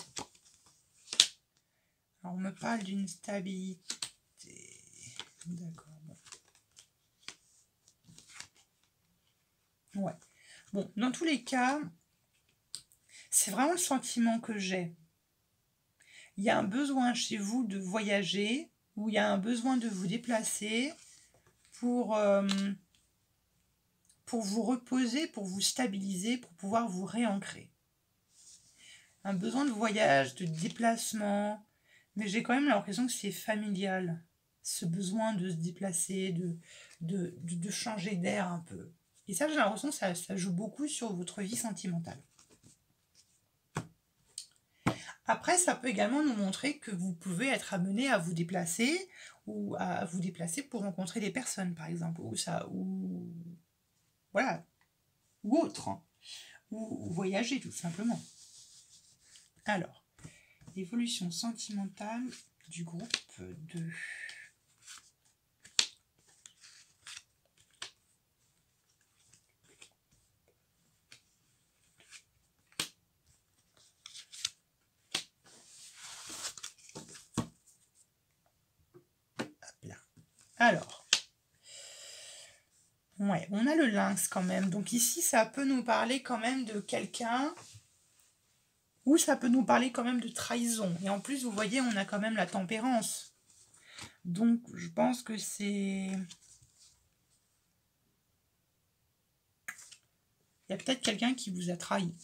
Alors, on me parle d'une stabilité. D'accord. Bon. Ouais. Bon, dans tous les cas, c'est vraiment le sentiment que j'ai. Il y a un besoin chez vous de voyager, ou il y a un besoin de vous déplacer pour vous reposer, pour vous stabiliser, pour pouvoir vous réancrer. Un besoin de voyage, de déplacement, mais j'ai quand même l'impression que c'est familial, ce besoin de se déplacer, de changer d'air un peu. Et ça, j'ai l'impression que ça joue beaucoup sur votre vie sentimentale. Après, ça peut également nous montrer que vous pouvez être amené à vous déplacer ou à vous déplacer pour rencontrer des personnes, par exemple, ou voilà, ou autre, hein, ou voyager tout simplement. Alors, l'évolution sentimentale du groupe 2. Alors, ouais, on a le lynx quand même. Donc ici, ça peut nous parler quand même de quelqu'un, ou ça peut nous parler quand même de trahison. Et en plus, vous voyez, on a quand même la tempérance. Donc, je pense que c'est... Il y a peut-être quelqu'un qui vous a trahi.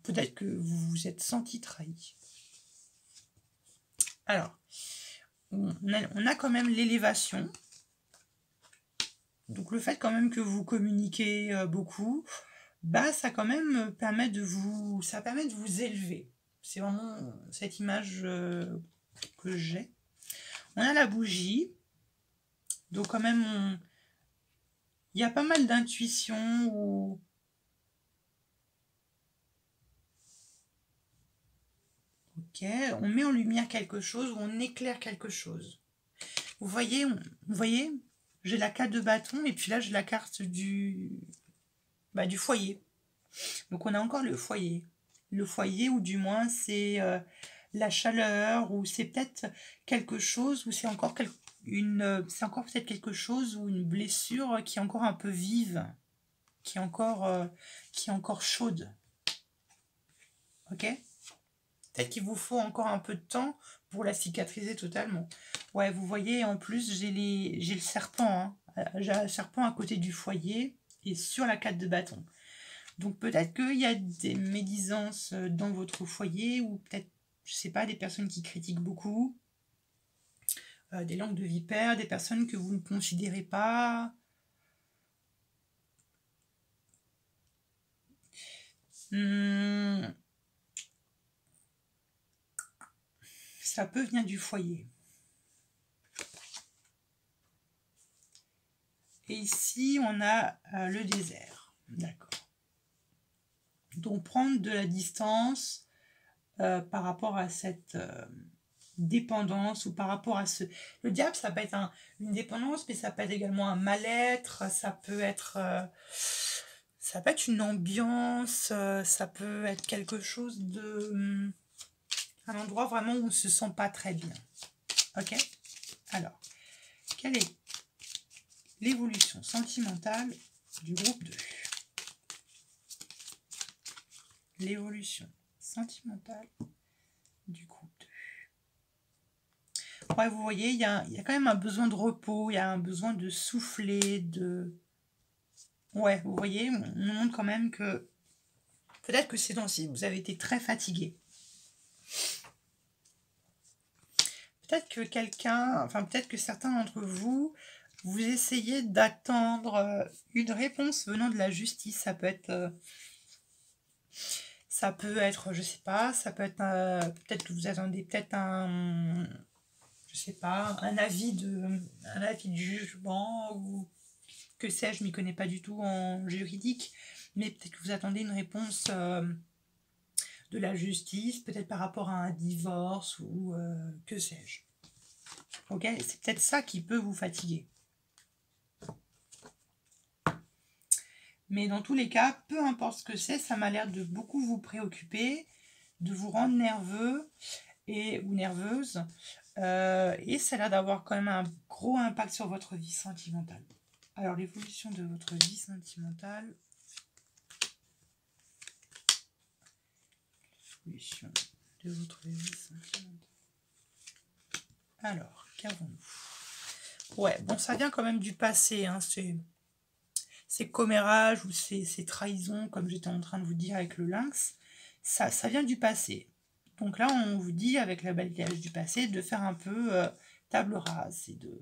Peut-être que vous vous êtes senti trahi. Alors, on a quand même l'élévation. Donc le fait quand même que vous communiquez beaucoup, bah ça quand même permet de vous, ça permet de vous élever. C'est vraiment cette image que j'ai. On a la bougie. Donc quand même, il y a pas mal d'intuition ou... Ok, on met en lumière quelque chose ou on éclaire quelque chose. Vous voyez, j'ai la carte de bâton et puis là j'ai la carte du foyer. Donc on a encore le foyer. Le foyer, ou du moins c'est la chaleur, ou c'est peut-être quelque chose, ou c'est encore peut-être quelque chose, ou une blessure qui est encore un peu vive, qui est encore chaude. Ok? Peut-être qu'il vous faut encore un peu de temps pour la cicatriser totalement. Ouais, vous voyez, en plus, j'ai le serpent. Hein. J'ai un serpent à côté du foyer et sur la carte de bâton. Donc peut-être qu'il y a des médisances dans votre foyer, ou peut-être, je sais pas, des personnes qui critiquent beaucoup, des langues de vipère, des personnes que vous ne considérez pas. Ça peut venir du foyer. Et ici, on a le désert. D'accord. Donc prendre de la distance par rapport à cette dépendance, ou par rapport à ce... Le diable, ça peut être une dépendance, mais ça peut être également un mal-être, ça peut être une ambiance, ça peut être quelque chose de... un endroit vraiment où on ne se sent pas très bien. Ok? Alors, quelle est l'évolution sentimentale du groupe 2? L'évolution sentimentale du groupe 2. Ouais, vous voyez, il y a quand même un besoin de repos, il y a un besoin de souffler, de... Ouais, vous voyez, on nous montre quand même que peut-être que ces temps-ci, vous avez été très fatigué. Peut-être que peut-être que certains d'entre vous, vous essayez d'attendre une réponse venant de la justice. Ça peut être, je sais pas, ça peut être, peut-être que vous attendez peut-être je sais pas, un avis de jugement, ou que sais-je, je m'y connais pas du tout en juridique, mais peut-être que vous attendez une réponse de la justice, peut-être par rapport à un divorce, ou que sais-je. Ok, c'est peut-être ça qui peut vous fatiguer. Mais dans tous les cas, peu importe ce que c'est, ça m'a l'air de beaucoup vous préoccuper, de vous rendre nerveux ou nerveuse. Et ça a l'air d'avoir quand même un gros impact sur votre vie sentimentale. Alors, l'évolution de votre vie sentimentale. L'évolution de votre vie sentimentale. Alors, qu'avons-nous? Ouais, bon, ça vient quand même du passé, hein, ces commérages ou ces trahisons, comme j'étais en train de vous dire avec le lynx, ça vient du passé. Donc là, on vous dit, avec la balayage du passé, de faire un peu table rase et de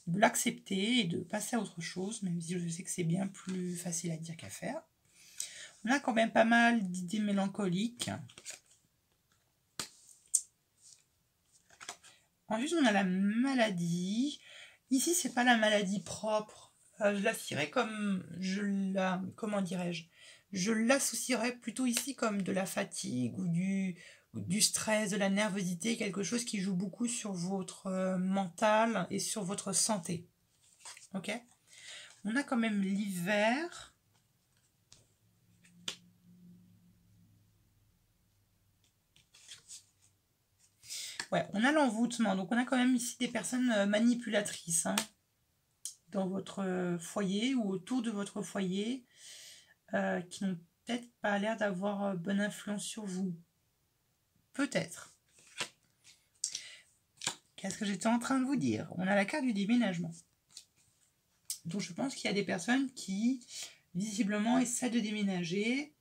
l'accepter et de passer à autre chose, même si je sais que c'est bien plus facile à dire qu'à faire. On a quand même pas mal d'idées mélancoliques. Ensuite, on a la maladie. Ici, c'est pas la maladie propre. Je l'associerais comme comment dirais-je? Je l'associerais plutôt ici comme de la fatigue ou du stress, de la nervosité, quelque chose qui joue beaucoup sur votre mental et sur votre santé. Ok? On a quand même l'hiver. Ouais, on a l'envoûtement. Donc, on a quand même ici des personnes manipulatrices, hein, dans votre foyer ou autour de votre foyer, qui n'ont peut-être pas l'air d'avoir bonne influence sur vous. Peut-être. Qu'est-ce que j'étais en train de vous dire? On a la carte du déménagement. Donc, je pense qu'il y a des personnes qui, visiblement, essaient de déménager.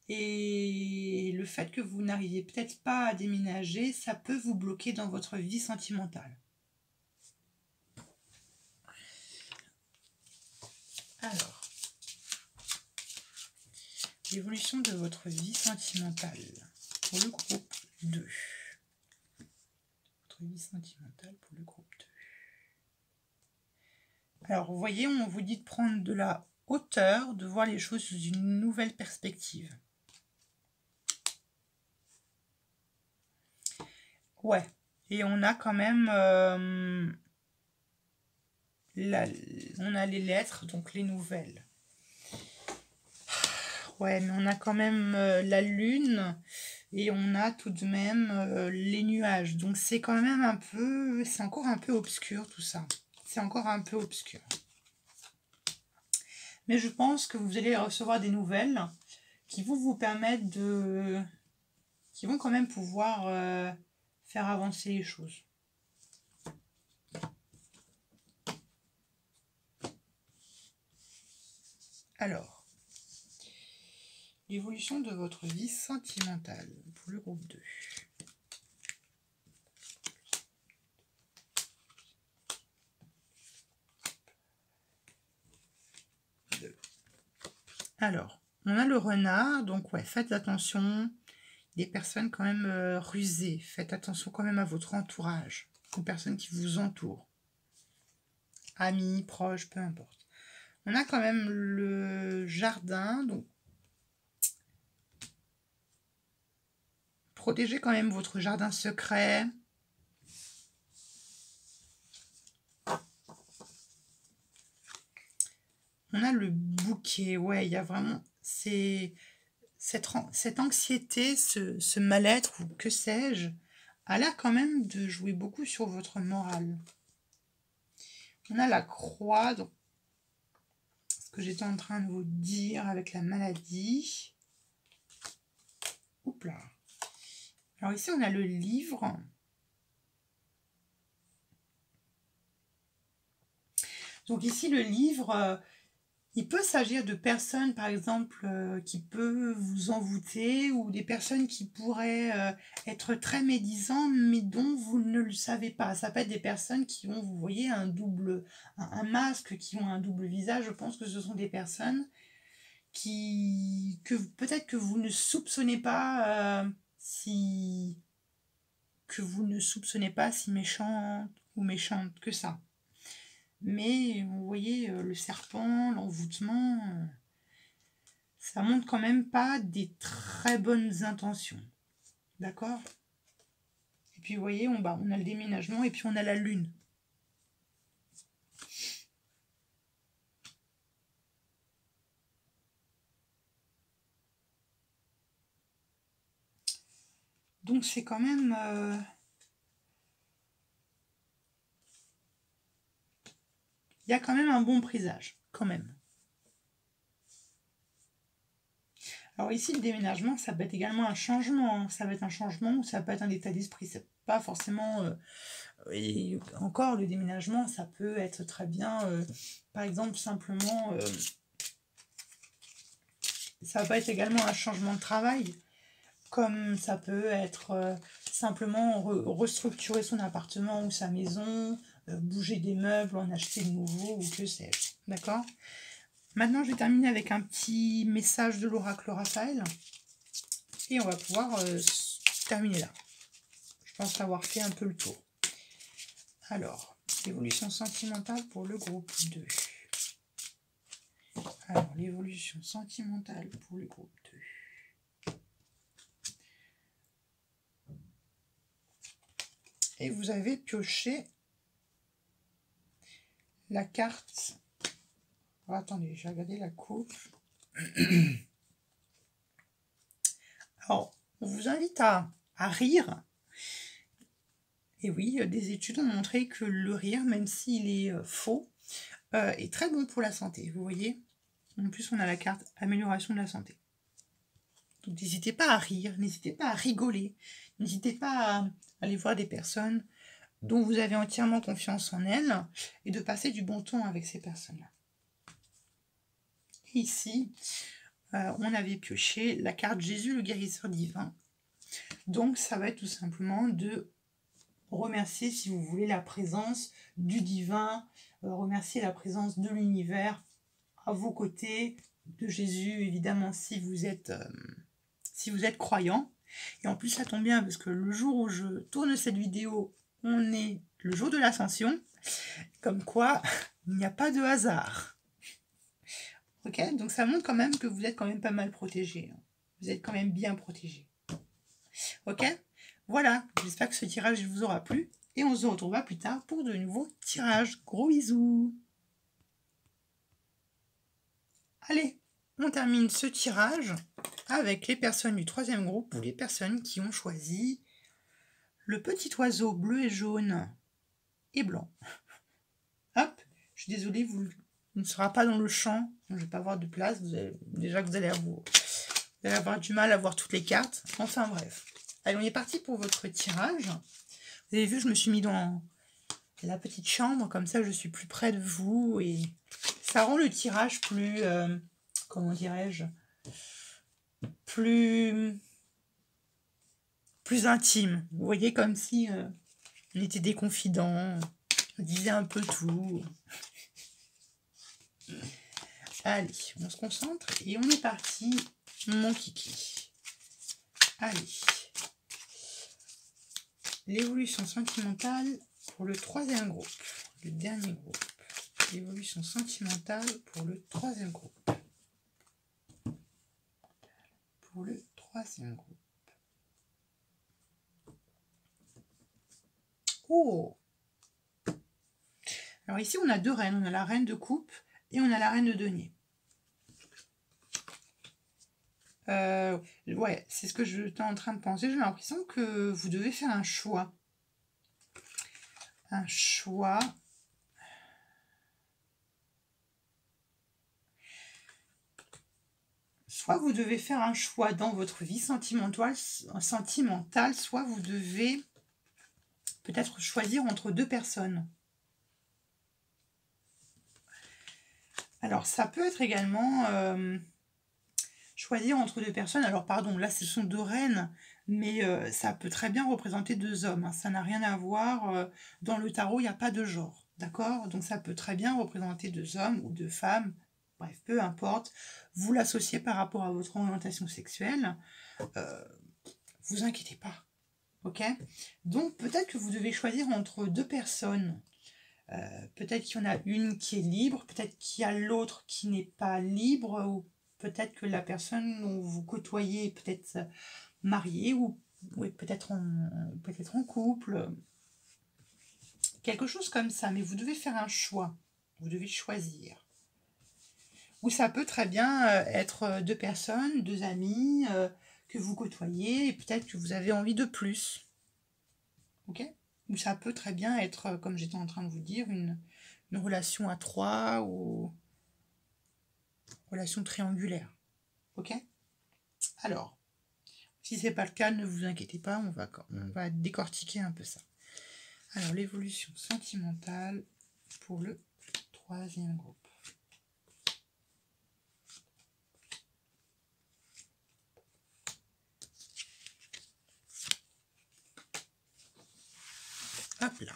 Et le fait que vous n'arriviez peut-être pas à déménager, ça peut vous bloquer dans votre vie sentimentale. Alors, l'évolution de votre vie sentimentale pour le groupe 2. Votre vie sentimentale pour le groupe 2. Alors, vous voyez, on vous dit de prendre de la hauteur, de voir les choses sous une nouvelle perspective. Ouais, et on a quand même... on a les lettres, donc les nouvelles. Ouais, mais on a quand même la lune et on a tout de même les nuages. Donc c'est quand même un peu... C'est encore un peu obscur tout ça. C'est encore un peu obscur. Mais je pense que vous allez recevoir des nouvelles qui vont vous permettre de... qui vont quand même pouvoir faire avancer les choses. Alors, l'évolution de votre vie sentimentale pour le groupe 2. Alors, on a le renard, donc ouais, faites attention. Des personnes quand même rusées. Faites attention quand même à votre entourage, aux personnes qui vous entourent. Amis, proches, peu importe. On a quand même le jardin, donc protégez quand même votre jardin secret. On a le bouquet, ouais, il y a vraiment cette anxiété, ce mal-être ou que sais-je, a l'air quand même de jouer beaucoup sur votre morale. On a la croix, donc ce que j'étais en train de vous dire avec la maladie. Oups là. Alors ici, on a le livre. Donc ici, le livre, il peut s'agir de personnes, par exemple, qui peuvent vous envoûter ou des personnes qui pourraient être très médisantes, mais dont vous ne le savez pas. Ça peut être des personnes qui ont, vous voyez, un masque, qui ont un double visage. Je pense que ce sont des personnes que peut-être que vous ne soupçonnez pas si méchantes ou méchantes que ça. Mais vous voyez, le serpent, l'envoûtement, ça montre quand même pas des très bonnes intentions. D'accord? Et puis vous voyez, on a le déménagement et puis on a la lune. Donc c'est quand même... il y a quand même un bon présage, quand même. Alors ici, le déménagement, ça peut être également un changement. Hein. Ça va être un changement ou ça peut être un état d'esprit. C'est pas forcément... et encore, le déménagement, ça peut être très bien, par exemple, simplement... ça peut être également un changement de travail. Comme ça peut être simplement restructurer son appartement ou sa maison, bouger des meubles, en acheter de nouveaux ou que sais-je. D'accord? Maintenant, je vais terminer avec un petit message de l'oracle Raphaël. Et on va pouvoir terminer là. Je pense avoir fait un peu le tour. Alors, l'évolution sentimentale pour le groupe 2. Alors, l'évolution sentimentale pour le groupe 2. Et vous avez pioché la carte. Oh, attendez, j'ai regardé la coupe. Alors, on vous invite à rire. Et oui, des études ont montré que le rire, même s'il est faux, est très bon pour la santé. Vous voyez? En plus, on a la carte amélioration de la santé. Donc, n'hésitez pas à rire, n'hésitez pas à rigoler, n'hésitez pas à aller voir des personnes dont vous avez entièrement confiance en elles et de passer du bon temps avec ces personnes-là. Ici, on avait pioché la carte Jésus le guérisseur divin. Donc, ça va être tout simplement de remercier, si vous voulez, la présence du divin, remercier la présence de l'univers à vos côtés, de Jésus, évidemment, si vous êtes croyant. Et en plus, ça tombe bien, parce que le jour où je tourne cette vidéo, on est le jour de l'ascension, comme quoi, il n'y a pas de hasard. Ok, donc ça montre quand même que vous êtes quand même pas mal protégé. Vous êtes quand même bien protégé. Ok, voilà, j'espère que ce tirage vous aura plu. Et on se retrouvera plus tard pour de nouveaux tirages. Gros bisous. Allez, on termine ce tirage avec les personnes du troisième groupe ou les personnes qui ont choisi le petit oiseau bleu et jaune et blanc. Hop, je suis désolée, vous ne serez pas dans le champ. Je ne vais pas avoir de place. Vous allez avoir du mal à voir toutes les cartes. Enfin bref. Allez, on est parti pour votre tirage. Vous avez vu, je me suis mis dans la petite chambre. Comme ça, je suis plus près de vous. Et ça rend le tirage plus... comment dirais-je, plus intime. Vous voyez, comme si on était des confidents, on disait un peu tout. Allez, on se concentre et on est parti, mon kiki. Allez. L'évolution sentimentale pour le troisième groupe, le dernier groupe. L'évolution sentimentale pour le troisième groupe. Pour le troisième groupe. Oh! Alors ici, on a deux reines. On a la reine de coupe et on a la reine de denier. Ouais, c'est ce que j'étais en train de penser. J'ai l'impression que vous devez faire un choix. Un choix. Soit vous devez faire un choix dans votre vie sentimentale, soit vous devez peut-être choisir entre deux personnes. Alors, ça peut être également choisir entre deux personnes. Alors, pardon, là, ce sont deux reines, mais ça peut très bien représenter deux hommes. Hein. Ça n'a rien à voir. Dans le tarot, il n'y a pas de genre. D'accord? Donc, ça peut très bien représenter deux hommes ou deux femmes. Bref, peu importe. Vous l'associez par rapport à votre orientation sexuelle. Vous inquiétez pas. Ok? Donc, peut-être que vous devez choisir entre deux personnes. Peut-être qu'il y en a une qui est libre, peut-être qu'il y a l'autre qui n'est pas libre, ou peut-être que la personne dont vous côtoyez est peut-être mariée, ou peut-être en couple. Quelque chose comme ça, mais vous devez faire un choix. Vous devez choisir. Ou ça peut très bien être deux personnes, deux amis, que vous côtoyez et peut-être que vous avez envie de plus. Ok? Ou ça peut très bien être, comme j'étais en train de vous dire, une relation à 3 ou relation triangulaire. Ok? Alors, si c'est pas le cas, ne vous inquiétez pas, on va décortiquer un peu ça. Alors, l'évolution sentimentale pour le 3e groupe. Hop là.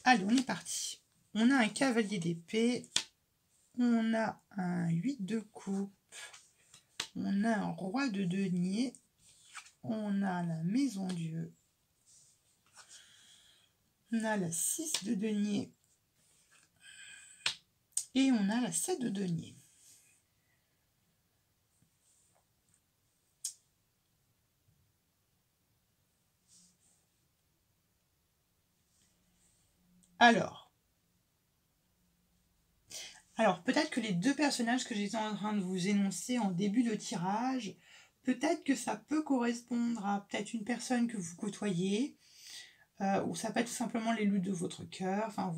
Allez, on est parti. On a un cavalier d'épée, on a un 8 de coupe, on a un roi de denier, on a la maison Dieu, on a la 6 de denier et on a la 7 de denier. Alors peut-être que les deux personnages que j'étais en train de vous énoncer en début de tirage, peut-être que ça peut correspondre à peut-être une personne que vous côtoyez, ou ça peut être tout simplement l'élu de votre cœur, enfin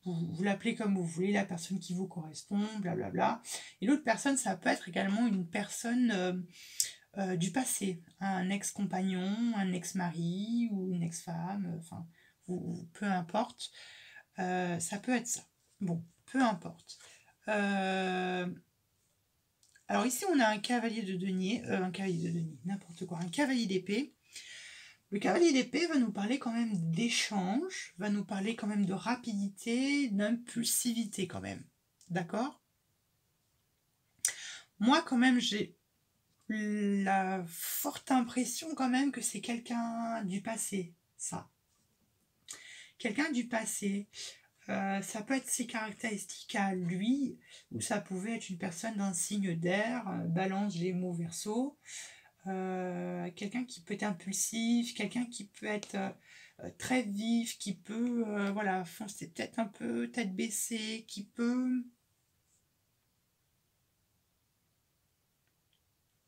vous l'appelez comme vous voulez, la personne qui vous correspond, blablabla. Et l'autre personne, ça peut être également une personne du passé, un ex-compagnon, un ex-mari ou une ex-femme, enfin, peu importe, ça peut être ça. Bon, peu importe. Alors ici, on a un cavalier de denier, n'importe quoi, un cavalier d'épée. Le cavalier d'épée va nous parler quand même d'échange, va nous parler quand même de rapidité, d'impulsivité quand même. D'accord? Moi, quand même, j'ai la forte impression quand même que c'est quelqu'un du passé, ça. Quelqu'un du passé. Ça peut être ses caractéristiques à lui, ou ça pouvait être une personne d'un signe d'air, balance, gémeaux, verseau. Quelqu'un qui peut être impulsif, quelqu'un qui peut être très vif, qui peut voilà, foncer peut-être un peu tête baissée, qui peut...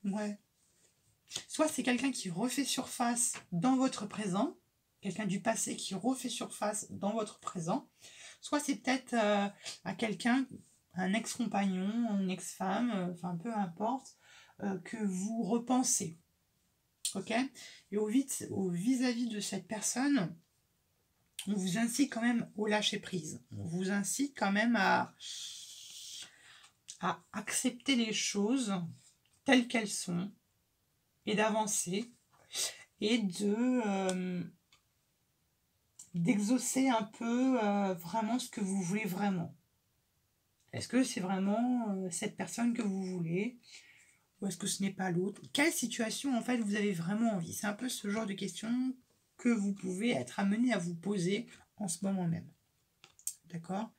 Ouais. Soit c'est quelqu'un qui refait surface dans votre présent, quelqu'un du passé qui refait surface dans votre présent, soit c'est peut-être à quelqu'un, un ex-compagnon, une ex-femme, enfin peu importe, que vous repensez. Ok? Et au vis-à-vis de cette personne, on vous incite quand même au lâcher prise. On vous incite quand même à accepter les choses telles qu'elles sont et d'avancer et d'exaucer un peu vraiment ce que vous voulez vraiment. Est-ce que c'est vraiment cette personne que vous voulez ou est-ce que ce n'est pas l'autre? Quelle situation en fait vous avez vraiment envie? C'est un peu ce genre de questions que vous pouvez être amené à vous poser en ce moment même. D'accord?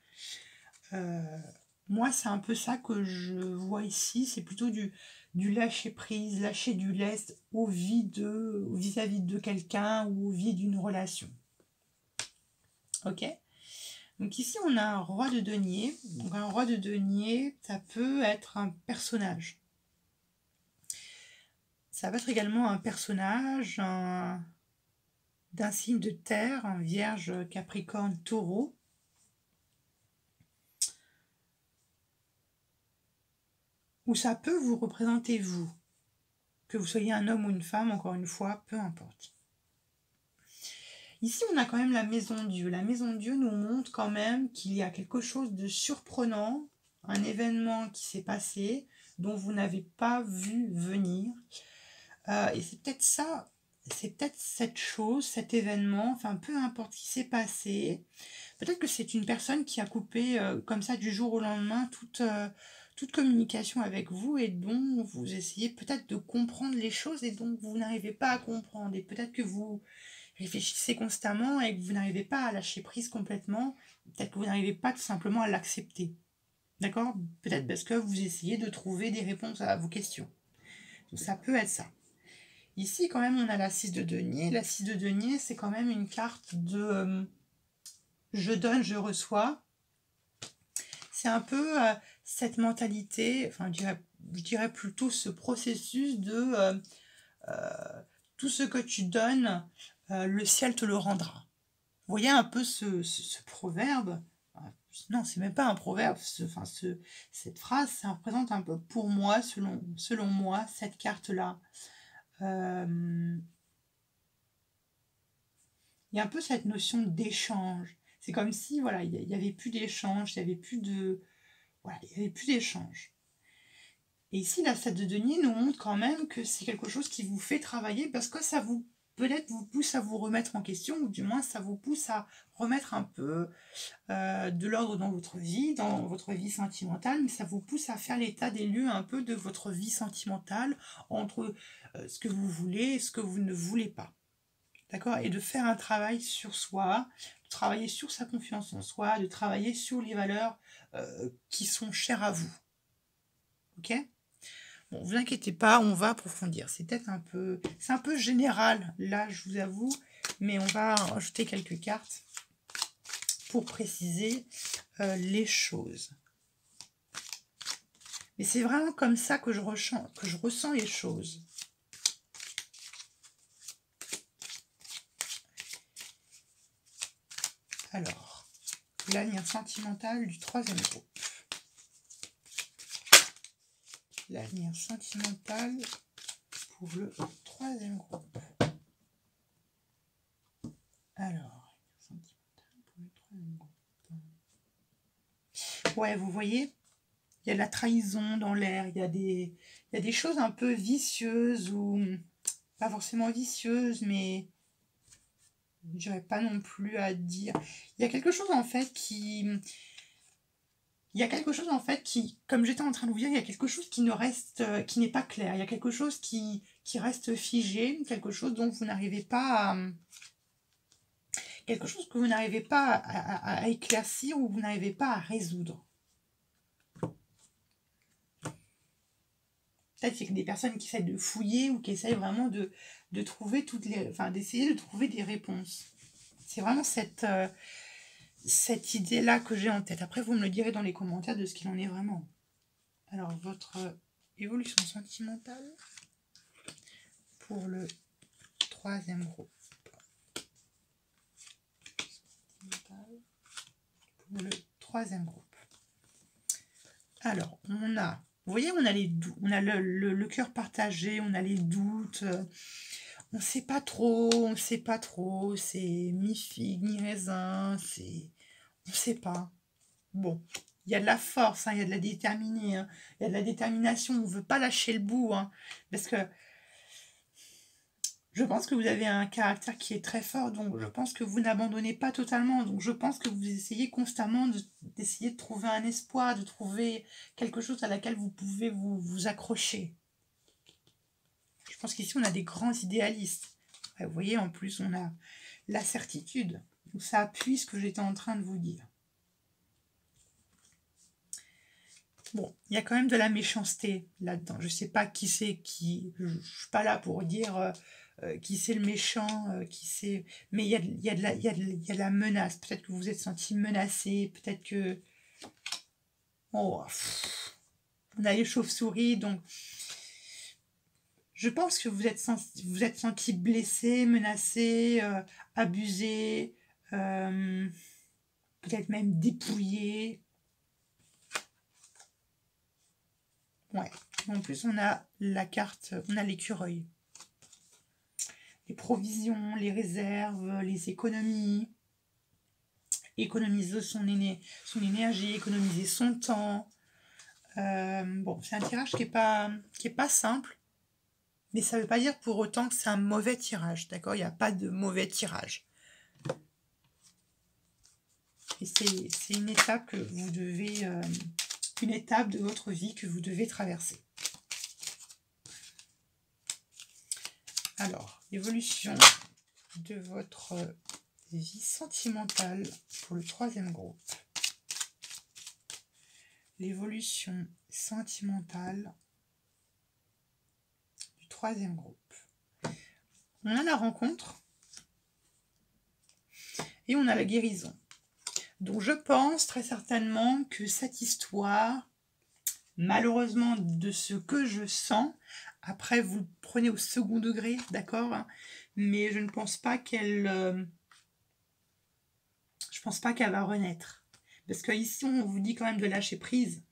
Moi, c'est un peu ça que je vois ici. C'est plutôt du lâcher prise, lâcher du lest vis-à-vis de quelqu'un ou au vis d'une relation. Ok? Donc ici, on a un roi de denier. Donc un roi de denier, ça peut être un personnage. Ça peut être également un personnage d'un signe de terre, un vierge, capricorne, taureau. Ou ça peut vous représenter vous. Que vous soyez un homme ou une femme, encore une fois, peu importe. Ici, on a quand même la maison Dieu. La maison Dieu nous montre quand même qu'il y a quelque chose de surprenant, un événement qui s'est passé, dont vous n'avez pas vu venir. Et c'est peut-être ça, c'est peut-être cette chose, cet événement, enfin peu importe ce qui s'est passé. Peut-être que c'est une personne qui a coupé comme ça du jour au lendemain toute communication avec vous et dont vous essayez peut-être de comprendre les choses et dont vous n'arrivez pas à comprendre. Et peut-être que vous réfléchissez constamment et que vous n'arrivez pas à lâcher prise complètement. Peut-être que vous n'arrivez pas tout simplement à l'accepter. D'accord? Peut-être parce que vous essayez de trouver des réponses à vos questions. Donc ça peut être ça. Ici, quand même, on a la 6 de denier. La 6 de denier, c'est quand même une carte de je donne, je reçois. C'est un peu cette mentalité, enfin je dirais plutôt ce processus de tout ce que tu donnes, le ciel te le rendra. Vous voyez un peu ce proverbe? Non, c'est même pas un proverbe, cette phrase, ça représente un peu pour moi, selon moi, cette carte-là. Il y a un peu cette notion d'échange. C'est comme si, voilà, il n'y avait plus d'échange, il n'y avait plus de... Voilà, il n'y avait plus d'échange. Et ici, la 7 de denier nous montre quand même que c'est quelque chose qui vous fait travailler parce que ça vous, peut-être, vous pousse à vous remettre en question, ou du moins, ça vous pousse à remettre un peu de l'ordre dans votre vie sentimentale, mais ça vous pousse à faire l'état des lieux un peu de votre vie sentimentale entre ce que vous voulez et ce que vous ne voulez pas. D'accord? Et de faire un travail sur soi, de travailler sur sa confiance en soi, de travailler sur les valeurs qui sont chères à vous. Ok? Bon, vous inquiétez pas, on va approfondir. C'est peut-être c'est un peu général, là, je vous avoue, mais on va rajouter quelques cartes pour préciser les choses. Mais c'est vraiment comme ça que je ressens les choses. Alors, l'avenir sentimental du troisième groupe. L'avenir sentimental pour le troisième groupe. Alors, sentimental pour le troisième groupe. Ouais, vous voyez, il y a de la trahison dans l'air, il y a des choses un peu vicieuses ou pas forcément vicieuses, mais je n'aurais pas non plus à dire. Il y a quelque chose en fait qui... Il y a quelque chose en fait qui, comme j'étais en train de vous dire, il y a quelque chose qui ne reste, qui n'est pas clair. Il y a quelque chose qui reste figé, quelque chose dont vous n'arrivez pas à... Quelque chose que vous n'arrivez pas à éclaircir ou vous n'arrivez pas à résoudre. Peut-être qu'il y a des personnes qui essaient de fouiller ou qui essayent vraiment de trouver toutes les... Enfin, d'essayer de trouver des réponses. C'est vraiment cette idée-là que j'ai en tête. Après, vous me le direz dans les commentaires de ce qu'il en est vraiment. Alors, votre évolution sentimentale pour le troisième groupe. Pour le troisième groupe. Alors, on a... Vous voyez, on a le cœur partagé, on a les doutes... on ne sait pas trop, c'est mi-figue, mi-raisin, on ne sait pas. Bon, il y a de la force, hein, il y a de la déterminée, hein, il y a de la détermination, on ne veut pas lâcher le bout, hein, parce que je pense que vous avez un caractère qui est très fort, donc je pense que vous n'abandonnez pas totalement, donc je pense que vous essayez constamment d'essayer de trouver un espoir, de trouver quelque chose à laquelle vous pouvez vous accrocher. Je pense qu'ici, on a des grands idéalistes. Vous voyez, en plus, on a la certitude. Donc, ça appuie ce que j'étais en train de vous dire. Bon, il y a quand même de la méchanceté là-dedans. Je ne sais pas qui c'est qui... Je ne suis pas là pour dire qui c'est le méchant, qui c'est... Mais il y a de la menace. Peut-être que vous vous êtes senti menacé. Peut-être que... Oh, on a les chauves-souris, donc... Je pense que vous êtes senti blessé, menacé, abusé, peut-être même dépouillé. Ouais. En plus, on a la carte, on a l'écureuil. Les provisions, les réserves, les économies. Économiser son énergie, économiser son temps. Bon, c'est un tirage qui est pas simple. Mais ça ne veut pas dire pour autant que c'est un mauvais tirage, d'accord? Il n'y a pas de mauvais tirage. Et c'est une étape que vous devez... une étape de votre vie que vous devez traverser. Alors, l'évolution de votre vie sentimentale pour le troisième groupe. L'évolution sentimentale du troisième groupe. On a la rencontre et on a la guérison. Donc je pense très certainement que cette histoire malheureusement, de ce que je sens, après vous le prenez au second degré, d'accord, mais je ne pense pas qu'elle va renaître. Parce que ici, on vous dit quand même de lâcher prise,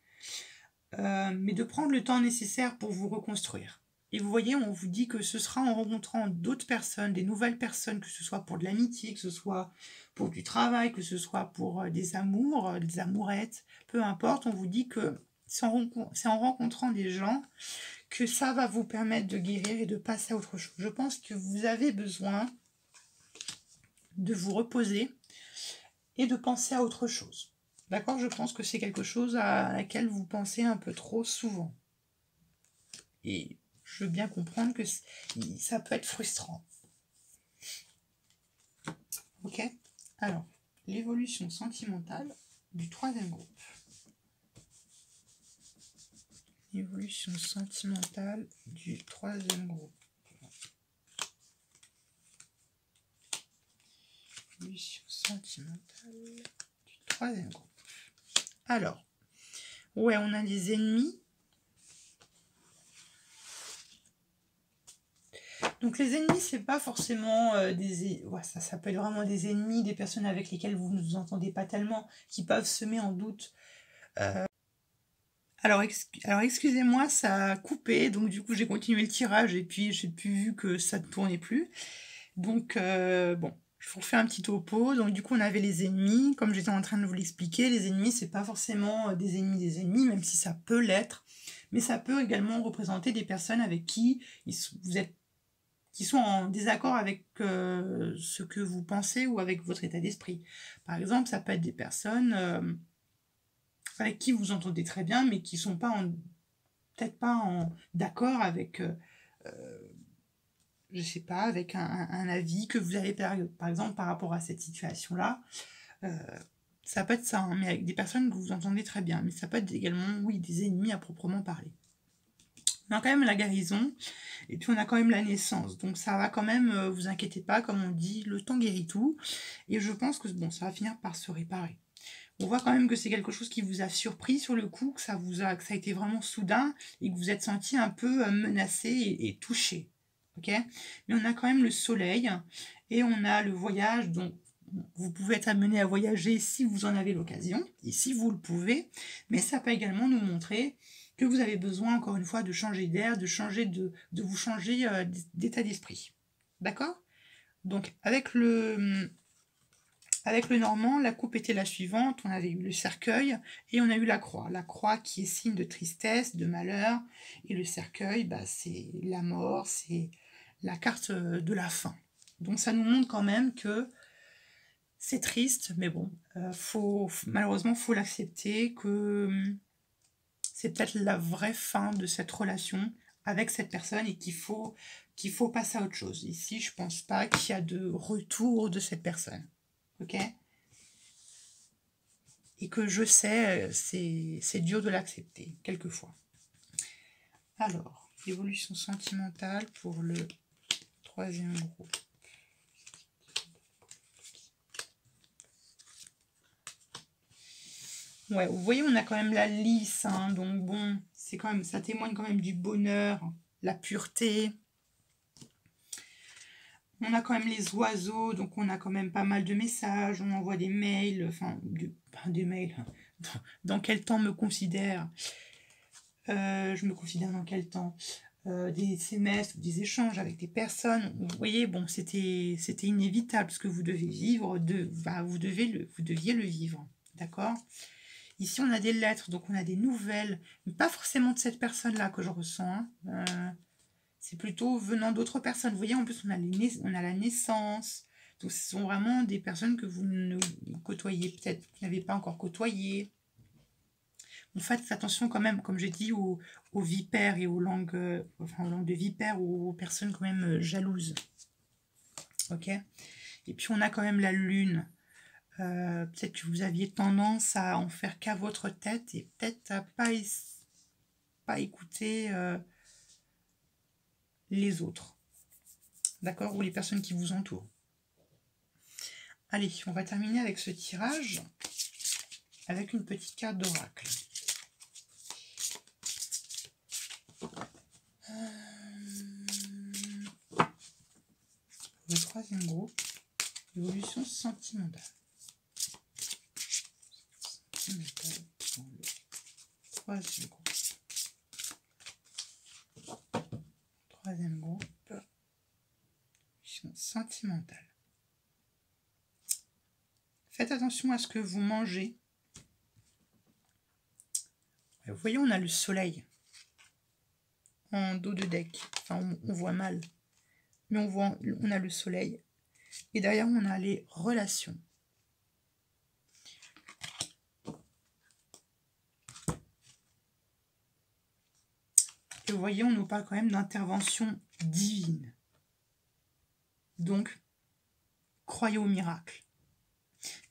mais de prendre le temps nécessaire pour vous reconstruire. Et vous voyez, on vous dit que ce sera en rencontrant d'autres personnes, des nouvelles personnes, que ce soit pour de l'amitié, que ce soit pour du travail, que ce soit pour des amours, des amourettes, peu importe, on vous dit que c'est en rencontrant des gens que ça va vous permettre de guérir et de passer à autre chose. Je pense que vous avez besoin de vous reposer et de penser à autre chose. D'accord? Je pense que c'est quelque chose à laquelle vous pensez un peu trop souvent. Et je veux bien comprendre que ça peut être frustrant. Ok? Alors, l'évolution sentimentale du troisième groupe. L'évolution sentimentale du troisième groupe. L'évolution sentimentale du troisième groupe. Alors, ouais, on a des ennemis. Donc les ennemis, c'est pas forcément ouais, ça peut être vraiment des ennemis, des personnes avec lesquelles vous ne vous entendez pas tellement, qui peuvent semer en doute. Alors excusez-moi, ça a coupé, donc du coup j'ai continué le tirage et puis j'ai plus vu que ça ne tournait plus. Donc bon, je vous refais un petit topo. Donc du coup on avait les ennemis, comme j'étais en train de vous l'expliquer, les ennemis c'est pas forcément des ennemis, même si ça peut l'être, mais ça peut également représenter des personnes avec qui vous êtes qui sont en désaccord avec ce que vous pensez ou avec votre état d'esprit. Par exemple, ça peut être des personnes avec qui vous entendez très bien, mais qui ne sont pas peut-être pas d'accord avec, je sais pas, avec un avis que vous avez par exemple par rapport à cette situation-là. Ça peut être ça, hein, mais avec des personnes que vous entendez très bien. Mais ça peut être également, oui, des ennemis à proprement parler. On a quand même la guérison, et puis on a quand même la naissance. Donc ça va quand même, vous inquiétez pas, comme on dit, le temps guérit tout. Et je pense que bon, ça va finir par se réparer. On voit quand même que c'est quelque chose qui vous a surpris sur le coup, que ça a été vraiment soudain, et que vous êtes senti un peu menacé et touché. Ok? Mais on a quand même le soleil, et on a le voyage, donc vous pouvez être amené à voyager si vous en avez l'occasion, et si vous le pouvez, mais ça peut également nous montrer que vous avez besoin, encore une fois, de changer d'air, de vous changer d'état d'esprit. D'accord? Donc, avec le normand, la coupe était la suivante. On avait eu le cercueil et on a eu la croix. La croix qui est signe de tristesse, de malheur. Et le cercueil, bah, c'est la mort, c'est la carte de la fin. Donc, ça nous montre quand même que c'est triste, mais bon, malheureusement, il faut l'accepter que c'est peut-être la vraie fin de cette relation avec cette personne et qu'il faut passer à autre chose. Ici, je pense pas qu'il y a de retour de cette personne. Ok? Et que je sais, c'est dur de l'accepter, quelquefois. Alors, évolution sentimentale pour le troisième groupe. Ouais, vous voyez, on a quand même la lisse, hein, donc bon, c'est quand même, ça témoigne quand même du bonheur, la pureté. On a quand même les oiseaux, donc on a quand même pas mal de messages, on envoie des mails, enfin, des mails. Dans quel temps me considère je me considère dans quel temps des SMS, des échanges avec des personnes. Vous voyez, bon, c'était inévitable ce que vous devez vivre, vous deviez le vivre, d'accord? Ici, on a des lettres, donc on a des nouvelles, mais pas forcément de cette personne-là que je ressens. Hein. C'est plutôt venant d'autres personnes. Vous voyez, en plus, on a la naissance. Donc, ce sont vraiment des personnes que vous ne côtoyez peut-être, vous n'avez pas encore côtoyées. Faites attention quand même, comme j'ai dit, aux vipères et aux langues, aux langues de vipères ou aux personnes quand même jalouses. Ok? Et puis, on a quand même la lune. Peut-être que vous aviez tendance à en faire qu'à votre tête et peut-être à pas écouter les autres. D'accord? Ou les personnes qui vous entourent. Allez, on va terminer avec ce tirage avec une petite carte d'oracle. le troisième groupe, évolution sentimentale. Sentimentale dans le troisième groupe. Troisième groupe, évolution sentimentale. Faites attention à ce que vous mangez. Vous voyez, on a le soleil en dos de deck. Enfin, on voit mal. Mais on a le soleil. Et derrière, on a les relations. Et vous voyez, on nous parle quand même d'intervention divine. Donc, croyez au miracle.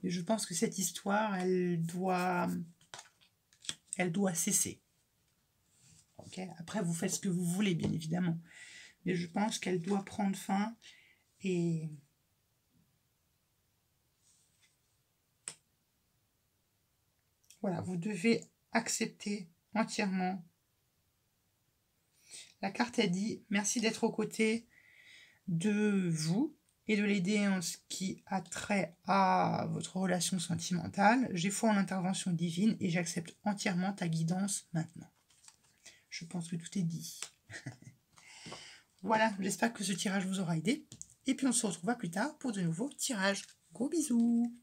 Et je pense que cette histoire, elle doit cesser. Okay. Après, vous faites ce que vous voulez, bien évidemment. Mais je pense qu'elle doit prendre fin. Et voilà, vous devez accepter entièrement. La carte a dit « Merci d'être aux côtés de vous et de l'aider en ce qui a trait à votre relation sentimentale. J'ai foi en l'intervention divine et j'accepte entièrement ta guidance maintenant. » Je pense que tout est dit. Voilà, j'espère que ce tirage vous aura aidé. Et puis on se retrouvera plus tard pour de nouveaux tirages. Gros bisous!